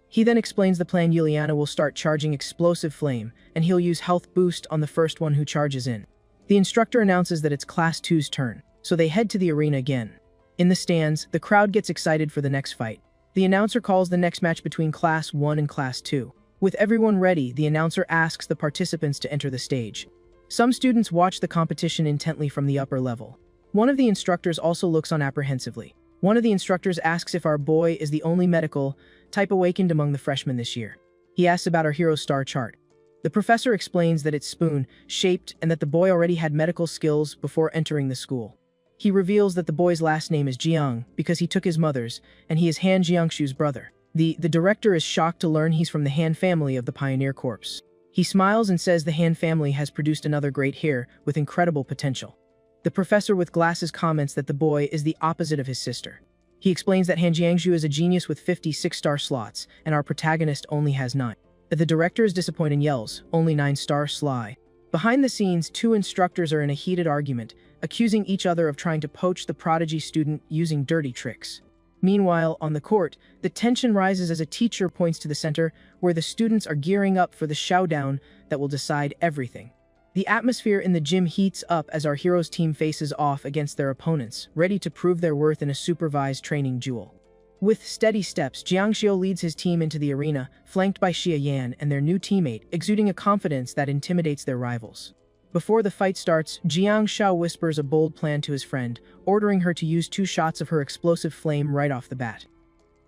He then explains the plan. Yiliana will start charging explosive flame, and he'll use health boost on the first one who charges in. The instructor announces that it's Class 2's turn, so they head to the arena again. In the stands, the crowd gets excited for the next fight. The announcer calls the next match between Class 1 and Class 2. With everyone ready, the announcer asks the participants to enter the stage. Some students watch the competition intently from the upper level. One of the instructors also looks on apprehensively. One of the instructors asks if our boy is the only medical type awakened among the freshmen this year. He asks about our hero's star chart. The professor explains that it's spoon-shaped and that the boy already had medical skills before entering the school. He reveals that the boy's last name is Jiang because he took his mother's, and he is Han Jiangshu's brother. The director is shocked to learn he's from the Han family of the Pioneer Corps. He smiles and says the Han family has produced another great heir with incredible potential. The professor with glasses comments that the boy is the opposite of his sister. He explains that Han Jiangshu is a genius with 56 star slots, and our protagonist only has 9. The director is disappointed and yells, "Only 9-star Sly." Behind the scenes, two instructors are in a heated argument, accusing each other of trying to poach the prodigy student using dirty tricks. Meanwhile, on the court, the tension rises as a teacher points to the center, where the students are gearing up for the showdown that will decide everything. The atmosphere in the gym heats up as our hero's team faces off against their opponents, ready to prove their worth in a supervised training duel. With steady steps, Jiangxiu leads his team into the arena, flanked by Xia Yan and their new teammate, exuding a confidence that intimidates their rivals. Before the fight starts, Jiangxiu whispers a bold plan to his friend, ordering her to use 2 shots of her explosive flame right off the bat.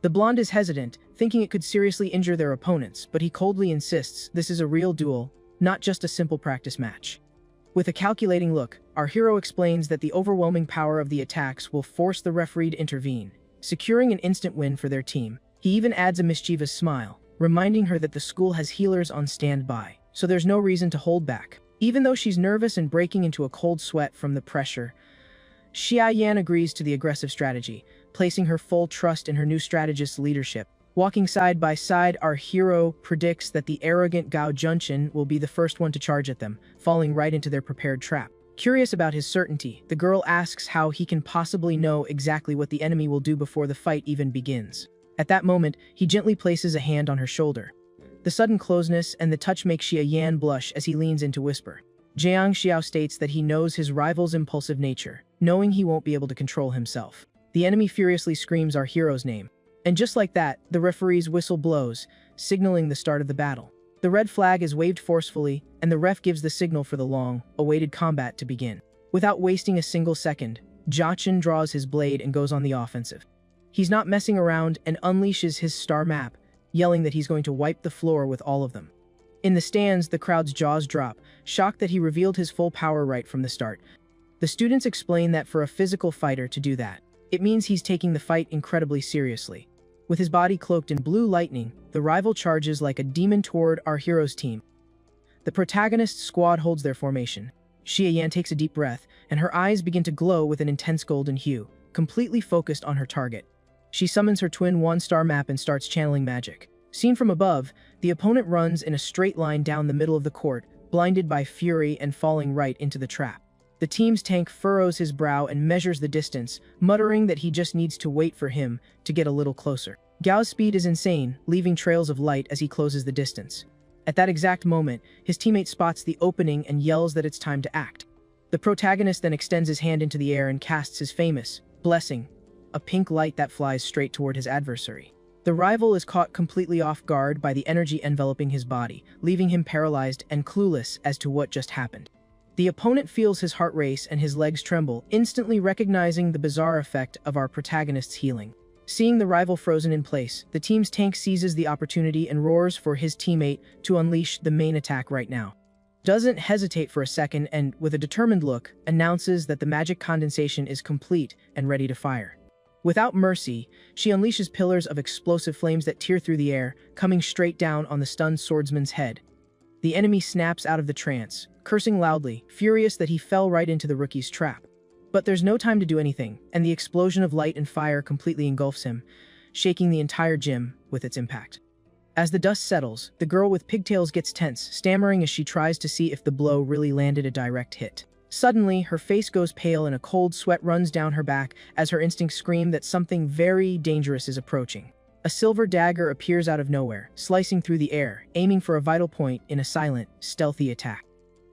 The blonde is hesitant, thinking it could seriously injure their opponents, but he coldly insists this is a real duel, not just a simple practice match. With a calculating look, our hero explains that the overwhelming power of the attacks will force the referee to intervene, securing an instant win for their team. He even adds a mischievous smile, reminding her that the school has healers on standby, so there's no reason to hold back. Even though she's nervous and breaking into a cold sweat from the pressure, Xia Yan agrees to the aggressive strategy, placing her full trust in her new strategist's leadership. Walking side by side, our hero predicts that the arrogant Gao Junshin will be the first one to charge at them, falling right into their prepared trap. Curious about his certainty, the girl asks how he can possibly know exactly what the enemy will do before the fight even begins. At that moment, he gently places a hand on her shoulder. The sudden closeness and the touch make Xia Yan blush as he leans in to whisper. Jiang Xiao states that he knows his rival's impulsive nature, knowing he won't be able to control himself. The enemy furiously screams our hero's name. And just like that, the referee's whistle blows, signaling the start of the battle. The red flag is waved forcefully, and the ref gives the signal for the long-awaited combat to begin. Without wasting a single second, Jachin draws his blade and goes on the offensive. He's not messing around and unleashes his star map, yelling that he's going to wipe the floor with all of them. In the stands, the crowd's jaws drop, shocked that he revealed his full power right from the start. The students explain that for a physical fighter to do that, it means he's taking the fight incredibly seriously. With his body cloaked in blue lightning, the rival charges like a demon toward our hero's team. The protagonist's squad holds their formation. Xia Yan takes a deep breath, and her eyes begin to glow with an intense golden hue, completely focused on her target. She summons her twin 1-star map and starts channeling magic. Seen from above, the opponent runs in a straight line down the middle of the court, blinded by fury and falling right into the trap. The team's tank furrows his brow and measures the distance, muttering that he just needs to wait for him to get a little closer. Gao's speed is insane, leaving trails of light as he closes the distance. At that exact moment, his teammate spots the opening and yells that it's time to act. The protagonist then extends his hand into the air and casts his famous blessing, a pink light that flies straight toward his adversary. The rival is caught completely off guard by the energy enveloping his body, leaving him paralyzed and clueless as to what just happened. The opponent feels his heart race and his legs tremble, instantly recognizing the bizarre effect of our protagonist's healing. Seeing the rival frozen in place, the team's tank seizes the opportunity and roars for his teammate to unleash the main attack right now. doesn't hesitate for a second and, with a determined look, announces that the magic condensation is complete and ready to fire. Without mercy, she unleashes pillars of explosive flames that tear through the air, coming straight down on the stunned swordsman's head. The enemy snaps out of the trance, cursing loudly, furious that he fell right into the rookie's trap. But there's no time to do anything, and the explosion of light and fire completely engulfs him, shaking the entire gym with its impact. As the dust settles, the girl with pigtails gets tense, stammering as she tries to see if the blow really landed a direct hit. Suddenly, her face goes pale and a cold sweat runs down her back as her instincts scream that something very dangerous is approaching. A silver dagger appears out of nowhere, slicing through the air, aiming for a vital point in a silent, stealthy attack.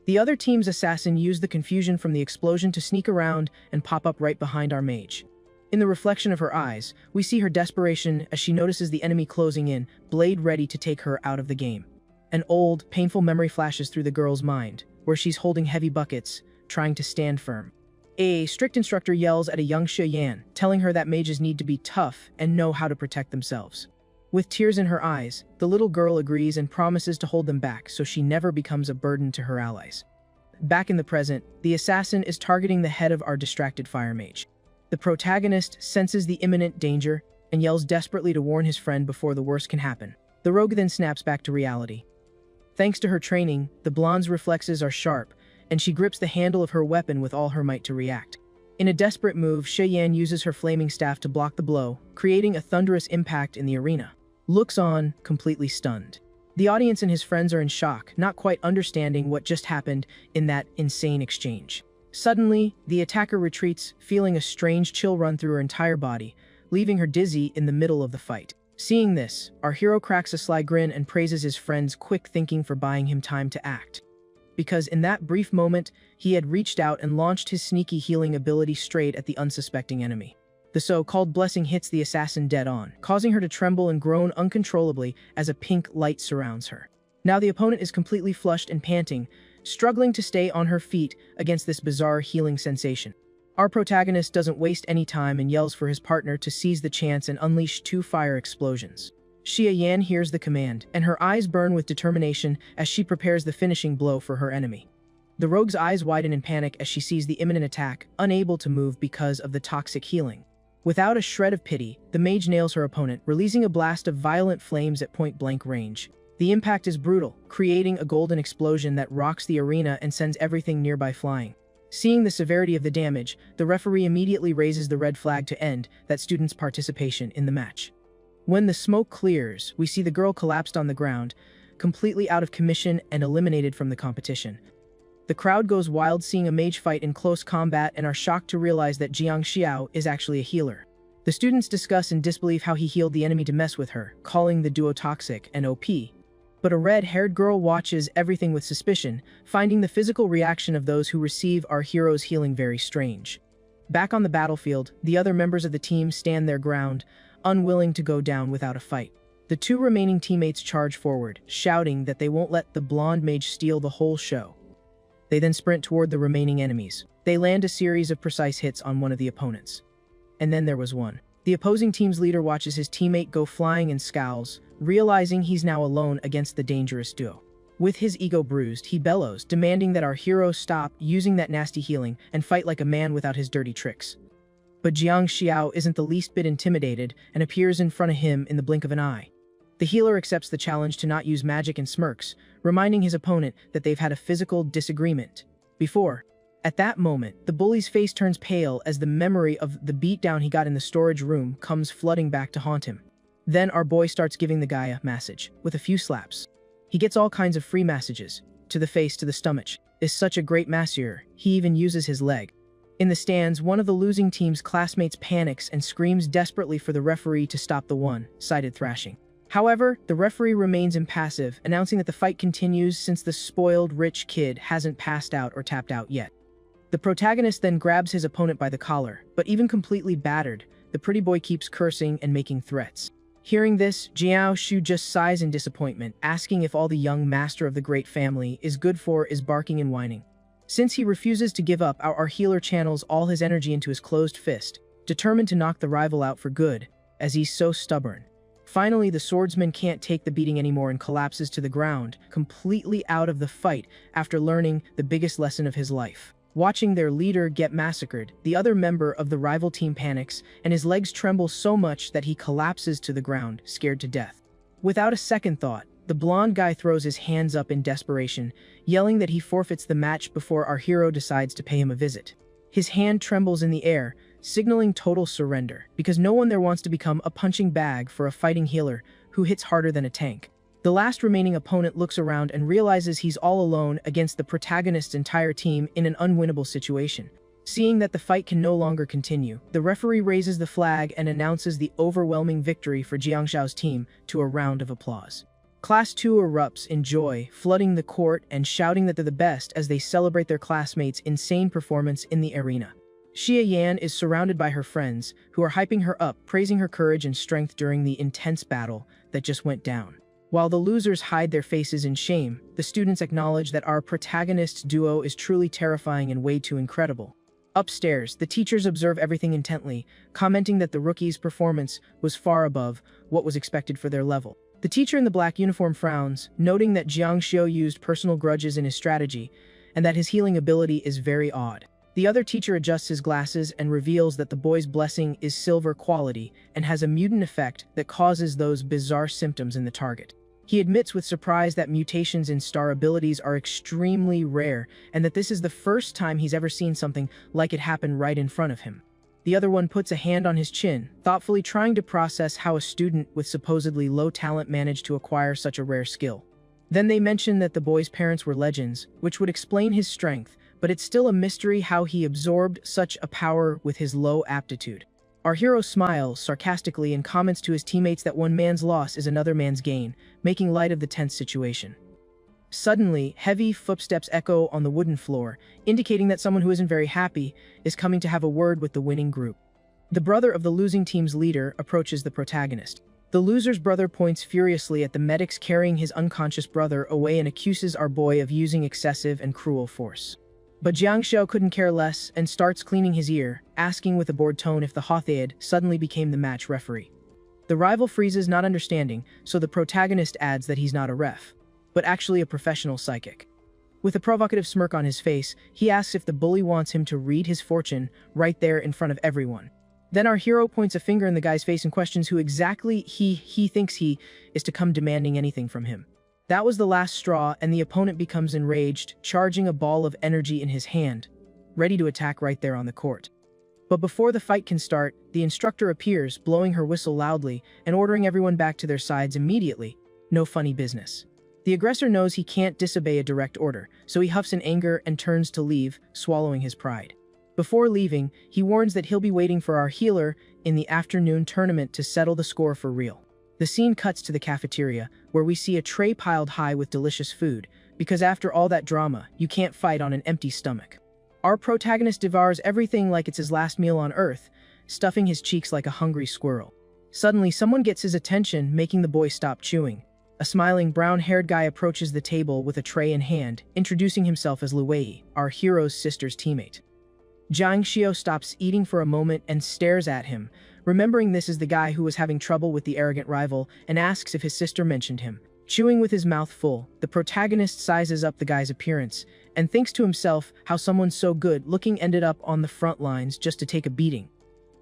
The other team's assassin used the confusion from the explosion to sneak around and pop up right behind our mage. In the reflection of her eyes, we see her desperation as she notices the enemy closing in, blade ready to take her out of the game. An old, painful memory flashes through the girl's mind, where she's holding heavy buckets, trying to stand firm. A strict instructor yells at a young Yan, telling her that mages need to be tough and know how to protect themselves. With tears in her eyes, the little girl agrees and promises to hold them back so she never becomes a burden to her allies. Back in the present, the assassin is targeting the head of our distracted fire mage. The protagonist senses the imminent danger and yells desperately to warn his friend before the worst can happen. The rogue then snaps back to reality. Thanks to her training, the blonde's reflexes are sharp, and she grips the handle of her weapon with all her might to react. In a desperate move, Yan uses her flaming staff to block the blow, creating a thunderous impact in the arena. Looks on, completely stunned. The audience and his friends are in shock, not quite understanding what just happened in that insane exchange. Suddenly, the attacker retreats, feeling a strange chill run through her entire body, leaving her dizzy in the middle of the fight. Seeing this, our hero cracks a sly grin and praises his friend's quick thinking for buying him time to act. Because in that brief moment, he had reached out and launched his sneaky healing ability straight at the unsuspecting enemy. The so-called blessing hits the assassin dead on, causing her to tremble and groan uncontrollably as a pink light surrounds her. Now the opponent is completely flushed and panting, struggling to stay on her feet against this bizarre healing sensation. Our protagonist doesn't waste any time and yells for his partner to seize the chance and unleash 2 fire explosions. Yan hears the command, and her eyes burn with determination as she prepares the finishing blow for her enemy. The rogue's eyes widen in panic as she sees the imminent attack, unable to move because of the toxic healing. Without a shred of pity, the mage nails her opponent, releasing a blast of violent flames at point-blank range. The impact is brutal, creating a golden explosion that rocks the arena and sends everything nearby flying. Seeing the severity of the damage, the referee immediately raises the red flag to end that student's participation in the match. When the smoke clears, we see the girl collapsed on the ground, completely out of commission and eliminated from the competition. The crowd goes wild seeing a mage fight in close combat and are shocked to realize that Jiang Xiao is actually a healer. The students discuss in disbelief how he healed the enemy to mess with her, calling the duo toxic and OP. But a red-haired girl watches everything with suspicion, finding the physical reaction of those who receive our hero's healing very strange. Back on the battlefield, the other members of the team stand their ground, unwilling to go down without a fight. The 2 remaining teammates charge forward, shouting that they won't let the blonde mage steal the whole show. They then sprint toward the remaining enemies. They land a series of precise hits on one of the opponents. And then there was one. The opposing team's leader watches his teammate go flying and scowls, realizing he's now alone against the dangerous duo. With his ego bruised, he bellows, demanding that our hero stop using that nasty healing and fight like a man without his dirty tricks. But Jiang Xiao isn't the least bit intimidated and appears in front of him in the blink of an eye. The healer accepts the challenge to not use magic and smirks, reminding his opponent that they've had a physical disagreement before. At that moment, the bully's face turns pale as the memory of the beatdown he got in the storage room comes flooding back to haunt him. Then our boy starts giving the guy a massage, with a few slaps. He gets all kinds of free massages, to the face, to the stomach. Is such a great masseur, he even uses his leg. In the stands, one of the losing team's classmates panics and screams desperately for the referee to stop the one-sided thrashing. However, the referee remains impassive, announcing that the fight continues since the spoiled rich kid hasn't passed out or tapped out yet. The protagonist then grabs his opponent by the collar, but even completely battered, the pretty boy keeps cursing and making threats. Hearing this, Jiao Shu just sighs in disappointment, asking if all the young master of the great family is good for is barking and whining. Since he refuses to give up, our healer channels all his energy into his closed fist, determined to knock the rival out for good, as he's so stubborn. Finally, the swordsman can't take the beating anymore and collapses to the ground, completely out of the fight after learning the biggest lesson of his life. Watching their leader get massacred, the other member of the rival team panics, and his legs tremble so much that he collapses to the ground, scared to death. Without a second thought, the blonde guy throws his hands up in desperation, yelling that he forfeits the match before our hero decides to pay him a visit. His hand trembles in the air, signaling total surrender, because no one there wants to become a punching bag for a fighting healer who hits harder than a tank. The last remaining opponent looks around and realizes he's all alone against the protagonist's entire team in an unwinnable situation. Seeing that the fight can no longer continue, the referee raises the flag and announces the overwhelming victory for Jiangxiao's team to a round of applause. Class 2 erupts in joy, flooding the court and shouting that they're the best as they celebrate their classmates' insane performance in the arena. Xia Yan is surrounded by her friends, who are hyping her up, praising her courage and strength during the intense battle that just went down. While the losers hide their faces in shame, the students acknowledge that our protagonist duo is truly terrifying and way too incredible. Upstairs, the teachers observe everything intently, commenting that the rookies' performance was far above what was expected for their level. The teacher in the black uniform frowns, noting that Jiang Xiu used personal grudges in his strategy, and that his healing ability is very odd. The other teacher adjusts his glasses and reveals that the boy's blessing is silver quality and has a mutant effect that causes those bizarre symptoms in the target. He admits with surprise that mutations in star abilities are extremely rare and that this is the first time he's ever seen something like it happen right in front of him. The other one puts a hand on his chin, thoughtfully trying to process how a student with supposedly low talent managed to acquire such a rare skill. Then they mention that the boy's parents were legends, which would explain his strength, but it's still a mystery how he absorbed such a power with his low aptitude. Our hero smiles sarcastically and comments to his teammates that one man's loss is another man's gain, making light of the tense situation. Suddenly, heavy footsteps echo on the wooden floor, indicating that someone who isn't very happy is coming to have a word with the winning group. The brother of the losing team's leader approaches the protagonist. The loser's brother points furiously at the medics carrying his unconscious brother away and accuses our boy of using excessive and cruel force. But Jiang Xiu couldn't care less and starts cleaning his ear, asking with a bored tone if the Hothead suddenly became the match referee. The rival freezes, not understanding, so the protagonist adds that he's not a ref, but actually a professional psychic. With a provocative smirk on his face, he asks if the bully wants him to read his fortune right there in front of everyone. Then our hero points a finger in the guy's face and questions who exactly he thinks he is to come demanding anything from him. That was the last straw, and the opponent becomes enraged, charging a ball of energy in his hand, ready to attack right there on the court. But before the fight can start, the instructor appears, blowing her whistle loudly and ordering everyone back to their sides immediately. No funny business. The aggressor knows he can't disobey a direct order, so he huffs in anger and turns to leave, swallowing his pride. Before leaving, he warns that he'll be waiting for our healer in the afternoon tournament to settle the score for real. The scene cuts to the cafeteria, where we see a tray piled high with delicious food, because after all that drama, you can't fight on an empty stomach. Our protagonist devours everything like it's his last meal on Earth, stuffing his cheeks like a hungry squirrel. Suddenly, someone gets his attention, making the boy stop chewing. A smiling brown-haired guy approaches the table with a tray in hand, introducing himself as Lu Wei, our hero's sister's teammate. Jiang Xiu stops eating for a moment and stares at him, remembering this is the guy who was having trouble with the arrogant rival, and asks if his sister mentioned him. Chewing with his mouth full, the protagonist sizes up the guy's appearance, and thinks to himself how someone so good-looking ended up on the front lines just to take a beating.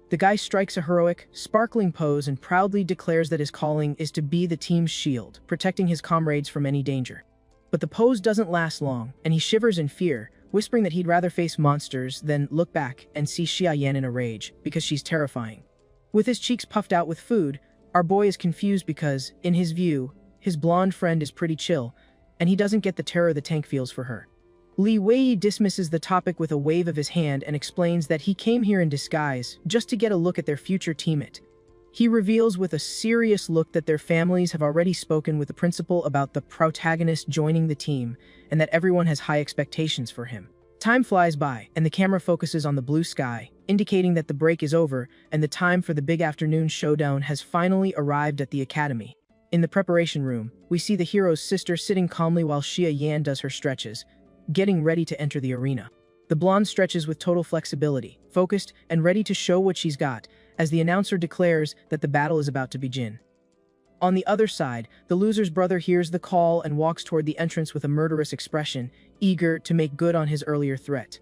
The guy strikes a heroic, sparkling pose and proudly declares that his calling is to be the team's shield, protecting his comrades from any danger. But the pose doesn't last long, and he shivers in fear, whispering that he'd rather face monsters than look back and see Xia Yan in a rage, because she's terrifying. With his cheeks puffed out with food, our boy is confused because, in his view, his blonde friend is pretty chill, and he doesn't get the terror the tank feels for her. Li Wei dismisses the topic with a wave of his hand and explains that he came here in disguise just to get a look at their future teammate. He reveals with a serious look that their families have already spoken with the principal about the protagonist joining the team and that everyone has high expectations for him. Time flies by, and the camera focuses on the blue sky, indicating that the break is over and the time for the big afternoon showdown has finally arrived at the academy. In the preparation room, we see the hero's sister sitting calmly while Xia Yan does her stretches, getting ready to enter the arena. The blonde stretches with total flexibility, focused and ready to show what she's got, as the announcer declares that the battle is about to begin. On the other side, the loser's brother hears the call and walks toward the entrance with a murderous expression, eager to make good on his earlier threat.